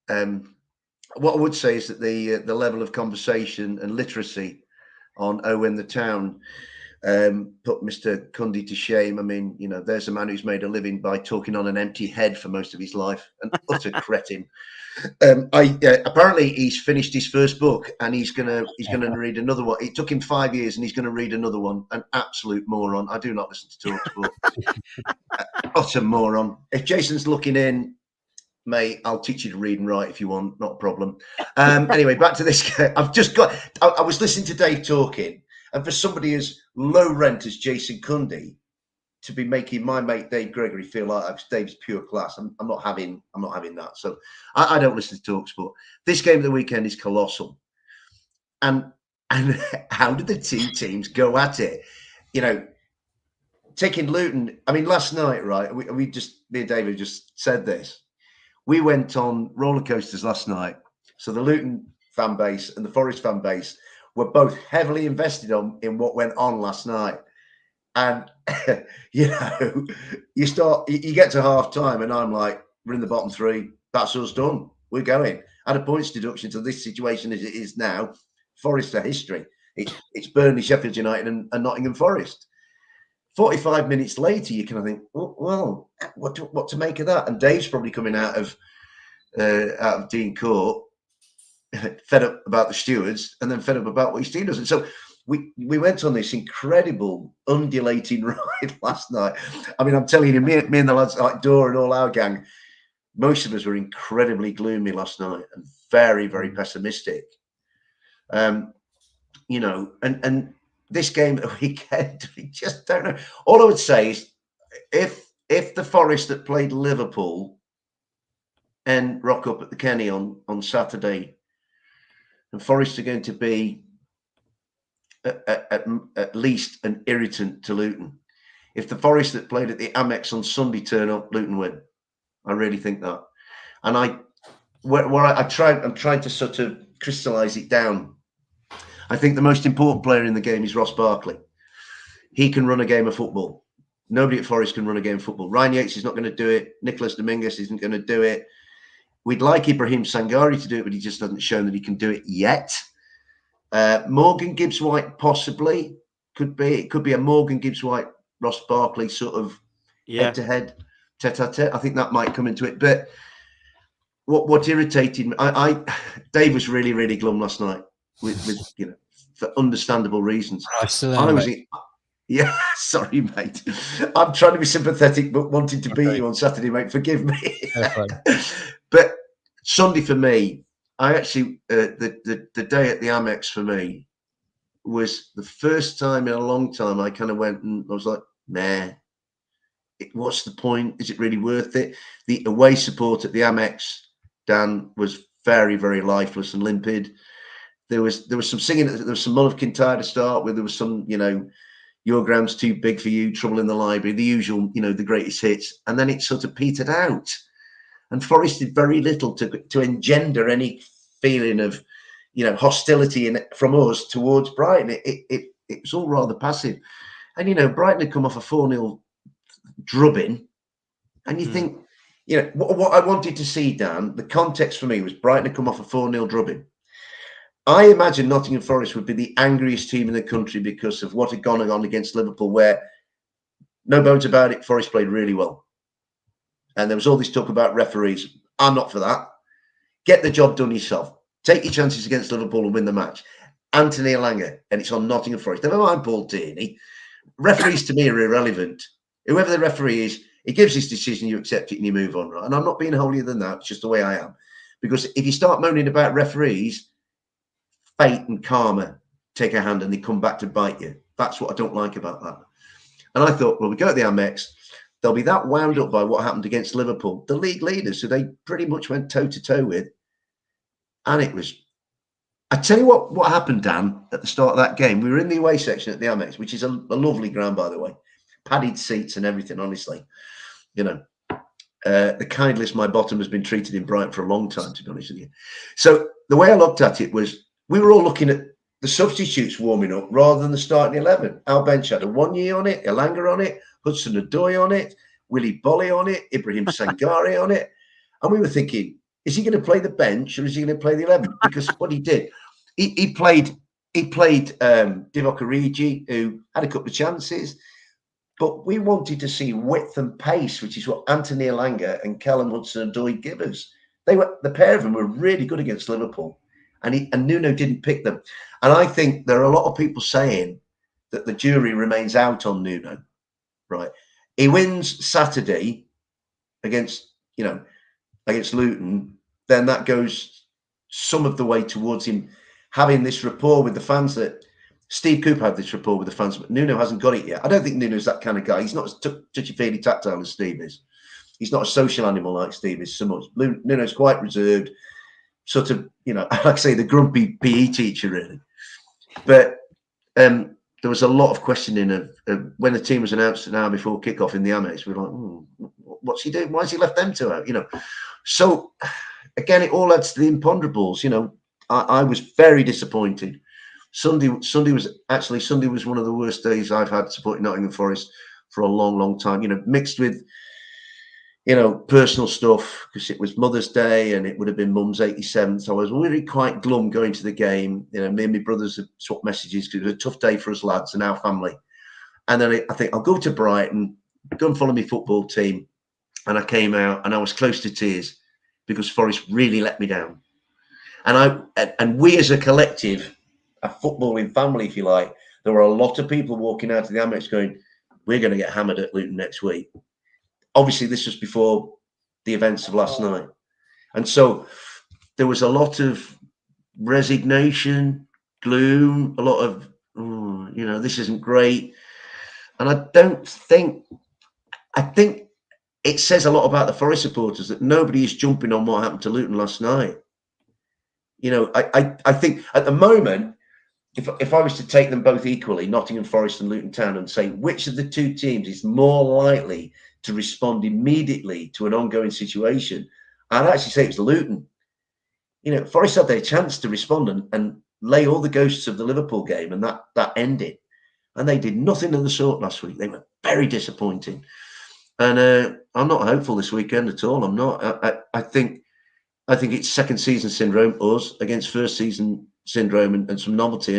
I would say is that the level of conversation and literacy on When the Town put Mr. Cundy to shame. I mean, there's a man who's made a living by talking on an empty head for most of his life, an utter cretin. Apparently he's finished his first book and he's gonna read another one. It took him 5 years and he's gonna read another one. An absolute moron. I do not listen to TalkSport. Utter moron. If Jason's looking in, mate, I'll teach you to read and write if you want, not a problem. Anyway, back to this game. I was listening to Dave talking, and for somebody as low rent as Jason Cundy to be making my mate Dave Gregory feel like Dave's pure class, I'm not having that. So I don't listen to TalkSport. This game of the weekend is colossal, and how did the two teams go at it? Taking Luton. I mean, last night, right? Me and David just said this. We went on roller coasters last night. So the Luton fan base and the Forest fan base were both heavily invested in what went on last night. And, you get to half time and I'm like, we're in the bottom three. That's us done. We're going. At a points deduction to this situation as it is now, Forest are history. It's Burnley, Sheffield United and Nottingham Forest. 45 minutes later, you kind of think, well, what to make of that? And Dave's probably coming out of Dean Court, fed up about the stewards and then fed up about what his team does. And so we went on this incredible undulating ride last night. I mean, I'm telling you, me and the lads like Dora and all our gang, most of us were incredibly gloomy last night and very, very pessimistic. And this game at the weekend, we just don't know. All I would say is if the Forest that played Liverpool and rock up at the Kenny on Saturday, and Forest are going to be at least an irritant to Luton. If the Forest that played at the Amex on Sunday turn up, Luton win. I really think that. And I'm trying to sort of crystallise it down. I think the most important player in the game is Ross Barkley. He can run a game of football. Nobody at Forest can run a game of football. Ryan Yates is not going to do it. Nicholas Dominguez isn't going to do it. We'd like Ibrahim Sangari to do it, but he just hasn't shown that he can do it yet. Morgan Gibbs-White possibly could be. It could be a Morgan Gibbs-White, Ross Barkley sort of head-to-head, tete-a-tete. I think that might come into it. But what irritated me, Dave was really, really glum last night with for understandable reasons. I still I am, was, mate. yeah, sorry, mate. I'm trying to be sympathetic, but wanting to beat you on Saturday, mate. Forgive me. But Sunday for me, I actually the day at the Amex for me was the first time in a long time I kind of went and I was like, nah. What's the point? Is it really worth it? The away support at the Amex, Dan, was very, very lifeless and limpid. There was some singing. There was some Mull of Kintyre to start with. There was some, Your Ground's Too Big for You, Trouble in the Library, the usual, the greatest hits. And then it sort of petered out. And Forest did very little to engender any feeling of, hostility from us towards Brighton. It was all rather passive. And, Brighton had come off a 4-0 drubbing. And you think, what I wanted to see, Dan, the context for me was Brighton had come off a 4-0 drubbing. I imagine Nottingham Forest would be the angriest team in the country because of what had gone on against Liverpool, where, no bones about it, Forest played really well. And there was all this talk about referees. I'm not for that. Get the job done yourself. Take your chances against Liverpool and win the match. Anthony Elanga, and it's on Nottingham Forest. Never mind Paul Tierney. Referees to me are irrelevant. Whoever the referee is, he gives his decision, you accept it and you move on. Right? And I'm not being holier than that. It's just the way I am. Because if you start moaning about referees, fate and karma take a hand and they come back to bite you. That's what I don't like about that. And I thought, well, we go to the Amex. They'll be that wound up by what happened against Liverpool, the league leaders, who they pretty much went toe-to-toe with. And it was... I tell you what happened, Dan, at the start of that game. We were in the away section at the Amex, which is a lovely ground, by the way. Padded seats and everything, honestly. The kindest my bottom has been treated in Brighton for a long time, to be honest with you. So the way I looked at it was, we were all looking at the substitutes warming up rather than the starting 11. Al Bench had a 1 year on it, Elanga on it, Hudson-Odoi on it, Willy Bolly on it, Ibrahim Sangare on it. And we were thinking, is he going to play the bench or is he going to play the 11? Because what he did, he played Divock Origi, who had a couple of chances. But we wanted to see width and pace, which is what Anthony Elanga and Callum Hudson-Odoi give us. The pair of them were really good against Liverpool, and Nuno didn't pick them. And I think there are a lot of people saying that the jury remains out on Nuno. Right? He wins Saturday against Luton, then that goes some of the way towards him having this rapport with the fans that. Steve Cooper had this rapport with the fans, but Nuno hasn't got it yet. I don't think Nuno's that kind of guy. He's not as touchy-feely tactile as Steve is. He's not a social animal like Steve is so much. Nuno's quite reserved, sort of, like I say, the grumpy PE teacher, really. But there was a lot of questioning of when the team was announced an hour before kickoff in the Amex. We were like, what's he doing? Why has he left them two out? So, again, it all adds to the imponderables. I was very disappointed. Sunday was one of the worst days I've had supporting Nottingham Forest for a long, long time. Mixed with, personal stuff, because it was Mother's Day and it would have been Mum's 87th. So I was really quite glum going to the game. Me and my brothers have swapped messages because it was a tough day for us lads and our family. And then I think I'll go to Brighton, go and follow my football team. And I came out and I was close to tears because Forest really let me down. And we as a collective, a footballing family, if you like, there were a lot of people walking out of the Amex going, we're going to get hammered at Luton next week. Obviously, this was before the events of last night. And so there was a lot of resignation, gloom, a lot of, this isn't great. And I think it says a lot about the Forest supporters that nobody is jumping on what happened to Luton last night. I think at the moment, if I was to take them both equally, Nottingham Forest and Luton Town, and say which of the two teams is more likely to respond immediately to an ongoing situation, I'd actually say it's Luton. Forest had their chance to respond and lay all the ghosts of the Liverpool game, and that ended. And they did nothing of the sort last week. They were very disappointing. And I'm not hopeful this weekend at all. I'm not. I think it's second season syndrome, us, against first season syndrome and some novelty.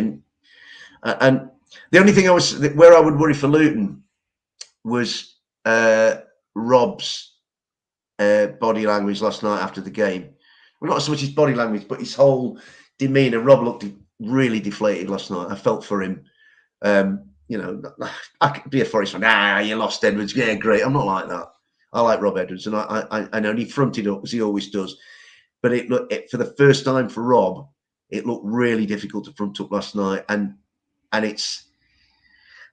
And the only thing where I would worry for Luton was Rob's body language last night after the game. Well, not so much his body language, but his whole demeanour. Rob looked really deflated last night. I felt for him. You know, I could be a Forest fan. You lost Edwards. Yeah, great. I'm not like that. I like Rob Edwards, and I know he fronted up as he always does. But it looked for the first time for Rob, it looked really difficult to front up last night, and it's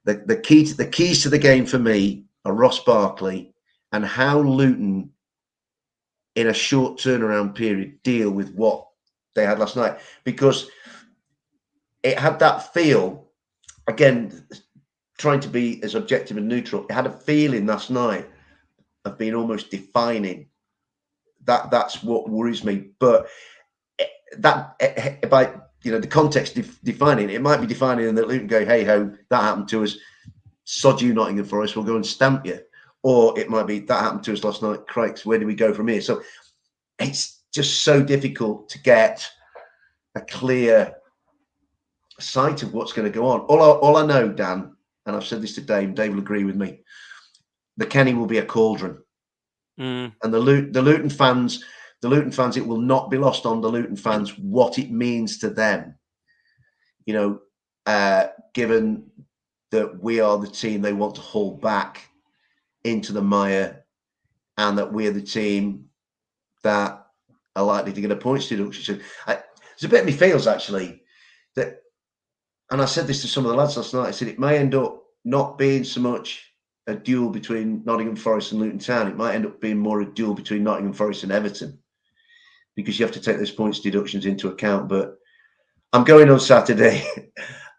the keys to the game for me are Ross Barkley and how Luton, in a short turnaround period, deal with what they had last night, because it had that feel, again, trying to be as objective and neutral, it had a feeling last night of being almost defining. That's what worries me. But by the context defining, it might be defining that Luton go, hey ho, that happened to us, sod you Nottingham Forest, we'll go and stamp you. Or it might be that happened to us last night, crikes, where do we go from here? So it's just so difficult to get a clear sight of what's going to go on. All I know, Dan, and I've said this to Dave, Dave will agree with me, the Kenny will be a cauldron. And the Luton fans, it will not be lost on the Luton fans what it means to them. Given that we are the team they want to haul back into the mire, and that we're the team that are likely to get a points deduction. So there's a bit of me feels actually that, and I said this to some of the lads last night, I said it may end up not being so much a duel between Nottingham Forest and Luton Town. It might end up being more a duel between Nottingham Forest and Everton, because you have to take those points deductions into account. But I'm going on Saturday.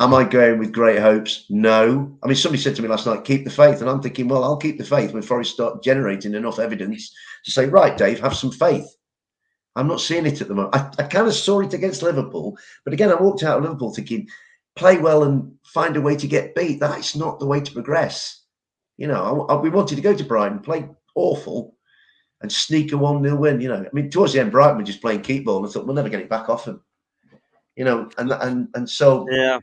Am I going with great hopes? No. I mean, somebody said to me last night, keep the faith. And I'm thinking, well, I'll keep the faith when Forest start generating enough evidence to say, right, Dave, have some faith. I'm not seeing it at the moment. I kind of saw it against Liverpool. But again, I walked out of Liverpool thinking, play well and find a way to get beat. That's not the way to progress. We wanted to go to Brighton, play awful, and sneak a 1-0 win. I mean, towards the end, Brighton were just playing keep ball, and I thought, we'll never get it back off them. So yeah,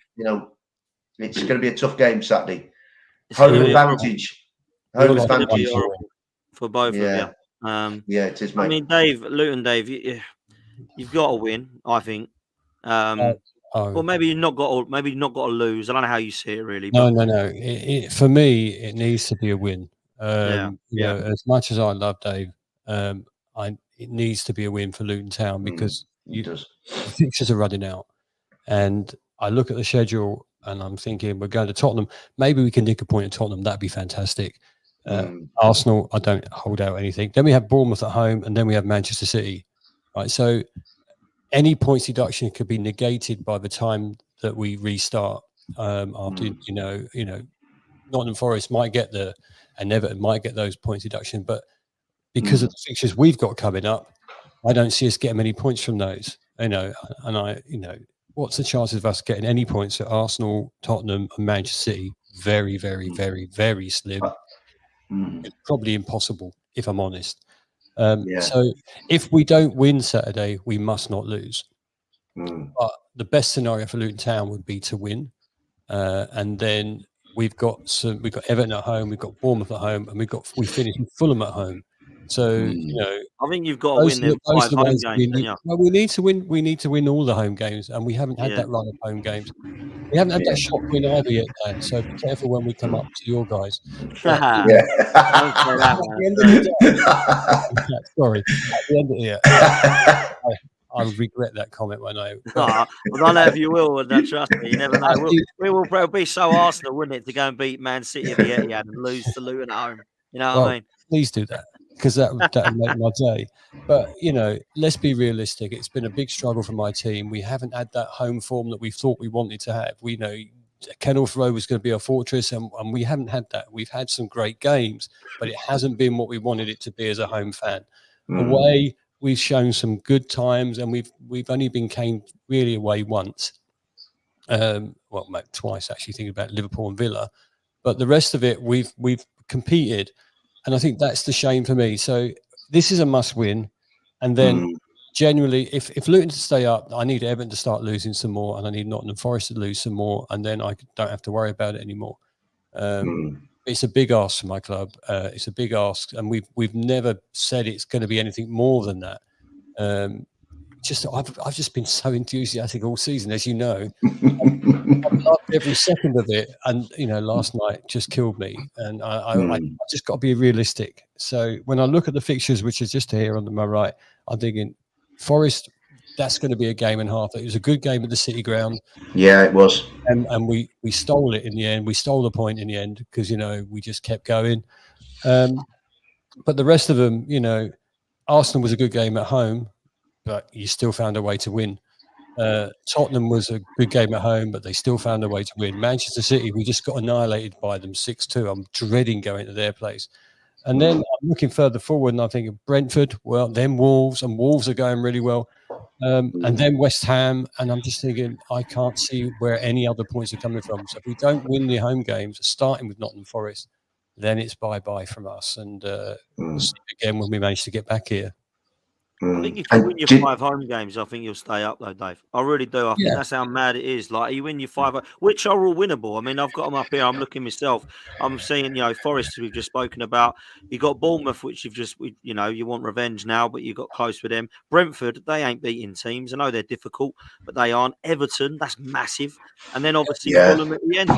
it's going to be a tough game Saturday. Home advantage. Home advantage for both of you. Yeah, it is, mate. I mean, Dave, you've got to win, I think. Or maybe you've not got to lose. I don't know how you see it, really. No. For me, it needs to be a win. As much as I love Dave, it needs to be a win for Luton Town, because the fixtures are running out. And I look at the schedule and I'm thinking, we're going to Tottenham. Maybe we can nick a point at Tottenham. That'd be fantastic. Arsenal, I don't hold out anything. Then we have Bournemouth at home, and then we have Manchester City. Right, so any points deduction could be negated by the time that we restart. After Nottingham Forest might get and Everton might get those points deduction, but because of the fixtures we've got coming up, I don't see us getting many points from those. What's the chances of us getting any points at Arsenal, Tottenham, and Manchester City? Very, very, very, very slim. It's probably impossible, if I'm honest. So if we don't win Saturday, we must not lose. But the best scenario for Luton Town would be to win, and then we've got Everton at home, we've got Bournemouth at home, and we finish with Fulham at home. So I think you've got to win them 5 home games. Well, we need to win. We need to win all the home games, and we haven't had that run of home games. We haven't had that shock win either yet, Dan. So be careful when we come up to your guys. But, Don't say that, sorry. At the end of the year, I regret that comment when I. I don't know if you will. Trust me, you never know. We will be so Arsenal, wouldn't it, to go and beat Man City at the Etihad and lose to Luton at home? You know what I mean? Please do that, because that would make my day. But let's be realistic. It's been a big struggle for my team. We haven't had that home form that we thought we wanted to have. We know Kenilworth Road was going to be a fortress, and we haven't had that. We've had some great games, but it hasn't been what we wanted it to be as a home fan. Away, we've shown some good times, and we've only been caned really away once. Twice actually, thinking about Liverpool and Villa, but the rest of it we've competed, and I think that's the shame for me. So this is a must win, and then generally, if Luton to stay up, I need Everton to start losing some more, and I need Nottingham Forest to lose some more, and then I don't have to worry about it anymore. It's a big ask for my club. It's a big ask, and we've never said it's going to be anything more than that. I've just been so enthusiastic all season, as you know. I've loved every second of it, and last night just killed me. And I just got to be realistic. So when I look at the fixtures, which is just here on my right, I'm thinking Forest. That's going to be a game and a half. It was a good game at the City Ground. Yeah, it was. And we stole it in the end. We stole the point in the end because we just kept going. But the rest of them, Arsenal was a good game at home, but you still found a way to win. Tottenham was a good game at home, but they still found a way to win. Manchester City, we just got annihilated by them 6-2. I'm dreading going to their place. And then I'm looking further forward and I'm thinking Brentford, well, then Wolves, and Wolves are going really well. And then West Ham, and I'm just thinking I can't see where any other points are coming from. So if we don't win the home games, starting with Nottingham Forest, then it's bye-bye from us. And we'll see again when we manage to get back here. I think if you win your 5 home games, I think you'll stay up though, Dave. I really do. I think that's how mad it is. Like you win your 5, which are all winnable. I mean, I've got them up here. I'm looking myself. I'm seeing, Forest we've just spoken about. You got Bournemouth, which you want revenge now, but you got close with them. Brentford, they ain't beating teams. I know they're difficult, but they aren't. Everton, that's massive. And then obviously Fulham at the end.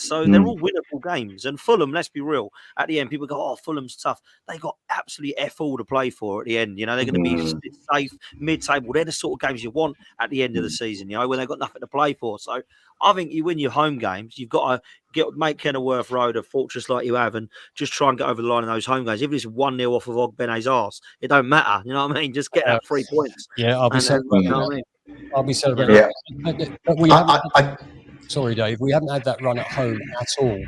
So they're all winnable games. And Fulham, let's be real. At the end, people go, "Oh, Fulham's tough." They got absolutely F all to play for at the end. They're going to be safe, mid-table. They're the sort of games you want at the end of the season, when they've got nothing to play for. So I think you win your home games. You've got to make Kenilworth Road a fortress like you have and just try and get over the line in those home games. Even if it's 1-0 off of Ogbene's arse, it don't matter. You know what I mean? Just get that 3 points. Yeah, I'll be celebrating. I'll be celebrating. Yeah. But sorry, Dave, we haven't had that run at home at all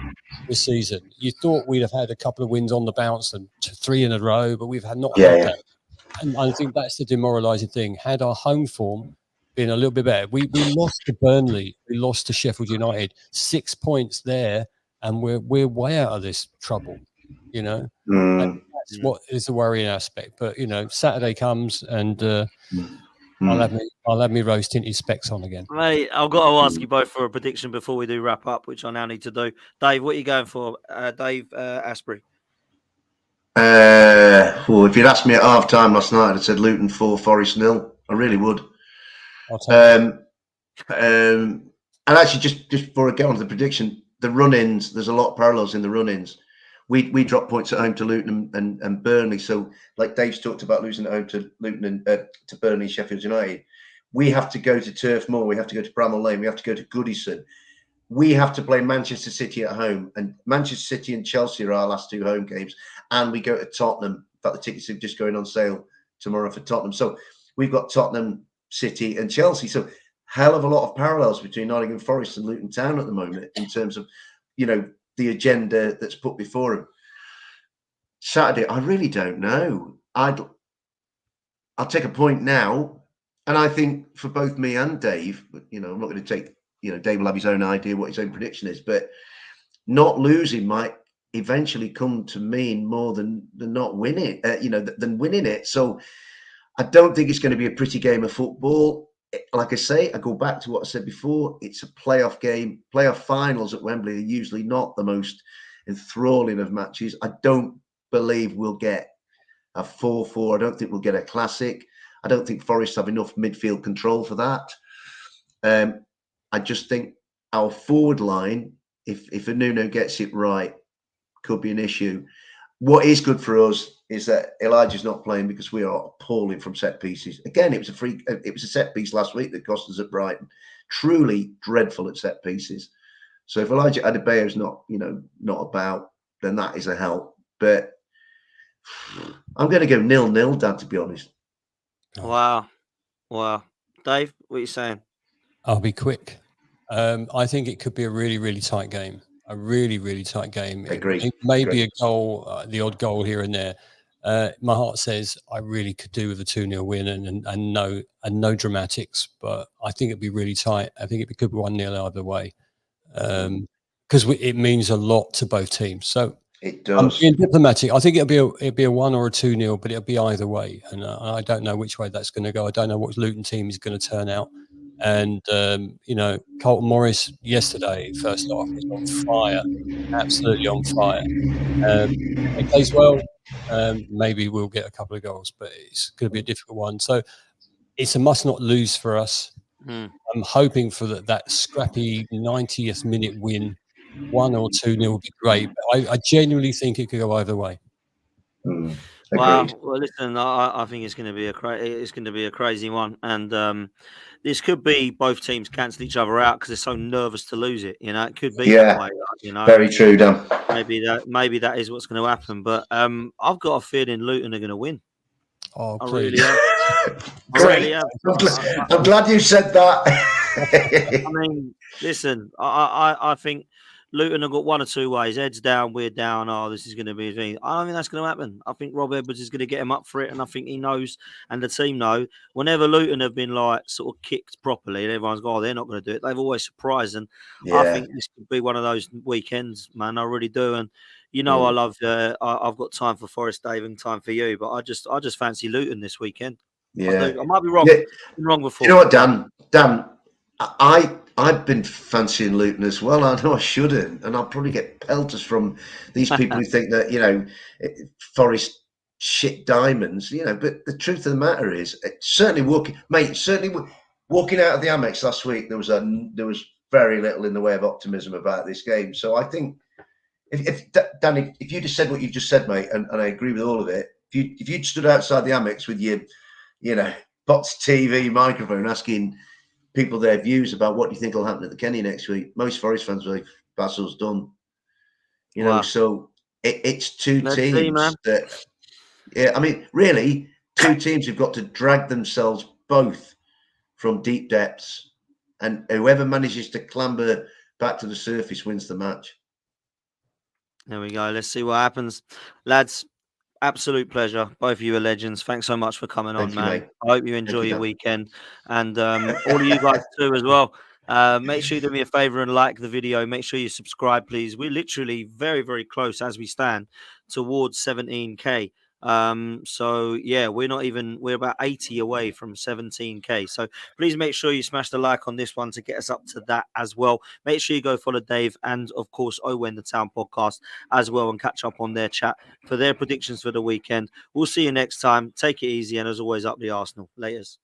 this season. You thought we'd have had a couple of wins on the bounce and 3 in a row, but we've had not had that. And I think that's the demoralising thing. Had our home form been a little bit better, we lost to Burnley, we lost to Sheffield United, 6 points there, and we're way out of this trouble. And that's what is the worrying aspect. But Saturday comes and I'll have me rose tinted specs on again. Mate, I've got to ask you both for a prediction before we do wrap up, which I now need to do. Dave, what are you going for? Dave Asprey. If you'd asked me at half time last night, I'd said Luton 4, Forest 0. I really would. And actually, just before I get on to the prediction, the run-ins, there's a lot of parallels in the run-ins. We dropped points at home to Luton and Burnley. So, like Dave's talked about losing at home to Luton and to Burnley, Sheffield United, we have to go to Turf Moor. We have to go to Bramall Lane. We have to go to Goodison. We have to play Manchester City at home, and Manchester City and Chelsea are our last 2 home games. And we go to Tottenham. In fact, the tickets are just going on sale tomorrow for Tottenham. So we've got Tottenham, City, and Chelsea. So hell of a lot of parallels between Nottingham Forest and Luton Town at the moment in terms of, the agenda that's put before them. Saturday, I really don't know. I'll take a point now, and I think for both me and Dave, I'm not going to take. Dave will have his own idea what his own prediction is, but not losing might eventually come to mean more than not winning, than winning it. So I don't think it's going to be a pretty game of football. Like I say, I go back to what I said before. It's a playoff game. Playoff finals at Wembley are usually not the most enthralling of matches. I don't believe we'll get a 4-4. I don't think we'll get a classic. I don't think Forest have enough midfield control for that. I just think our forward line, if Nuno gets it right, could be an issue. What is good for us is that Elijah's not playing because we are appalling from set pieces. Again, it was a set piece last week that cost us at Brighton. Truly dreadful at set pieces. So if Elijah Adebayo's not about, then that is a help. But I'm going to go 0-0, Dad, to be honest. Wow. Dave, what are you saying? I'll be quick. I think it could be a really, really tight game. A really, really tight game. Agree. Maybe a goal, the odd goal here and there. My heart says I really could do with a 2-0 win and no dramatics, but I think it'd be really tight. I think it could be 1-0 either way, because it means a lot to both teams. So it does. Being diplomatic, I think it'll be a 1 or a 2-0, but it'll be either way, and I don't know which way that's going to go. I don't know what Luton team is going to turn out. And, Colton Morris yesterday, first off, was on fire, absolutely on fire. If it plays well, maybe we'll get a couple of goals, but it's going to be a difficult one. So it's a must not lose for us. Mm. I'm hoping for that scrappy 90th minute win. 1 or 2-0 would be great. But I genuinely think it could go either way. Agreed. Well, listen, I think it's going to be a crazy one, and this could be both teams cancel each other out because they're so nervous to lose it. You know, it could be that way. You know, very true, Dan. maybe that is what's going to happen. But I've got a feeling Luton are going to win. Oh, I please. really am. Great. I'm glad you said that. I mean, listen, I think Luton have got one or two ways. Heads down, we're down. Oh, this is going to be a thing. I don't think that's going to happen. I think Rob Edwards is going to get him up for it, and I think he knows, and the team know. Whenever Luton have been like sort of kicked properly, and everyone's gone, oh, they're not going to do it. They've always surprised, and I think this could be one of those weekends, man. I really do, and you know, I love. I've got time for Forest, Dave, and time for you, but I just fancy Luton this weekend. Yeah, I might be wrong. I've been wrong before. You know what, Dan? I've been fancying Luton as well. I know I shouldn't, and I'll probably get pelters from these people who think that, you know, Forest shit diamonds, you know. But the truth of the matter is, certainly walking out of the Amex last week, there was very little in the way of optimism about this game. So I think if Danny, if you just said what you've just said, mate, and I agree with all of it, if you'd stood outside the Amex with your, you know, box TV microphone asking people their views about what do you think will happen at the Kenny next week, most Forest fans are like, Basil's done. You know, so it's two teams that, yeah, I mean, really, two teams who've got to drag themselves both from deep depths, and whoever manages to clamber back to the surface wins the match. There we go. Let's see what happens. Lads, absolute pleasure. Both of you are legends. Thanks so much for coming on, man. Mate. I hope you enjoy your weekend. And all of you guys too as well. Make sure you do me a favor and like the video. Make sure you subscribe, please. We're literally very, very close as we stand towards 17K. So yeah, we're about 80 away from 17K. So please make sure you smash the like on this one to get us up to that as well. Make sure you go follow Dave and of course Owen the Town podcast as well and catch up on their chat for their predictions for the weekend. We'll see you next time. Take it easy, and as always, up the Arsenal. Laters.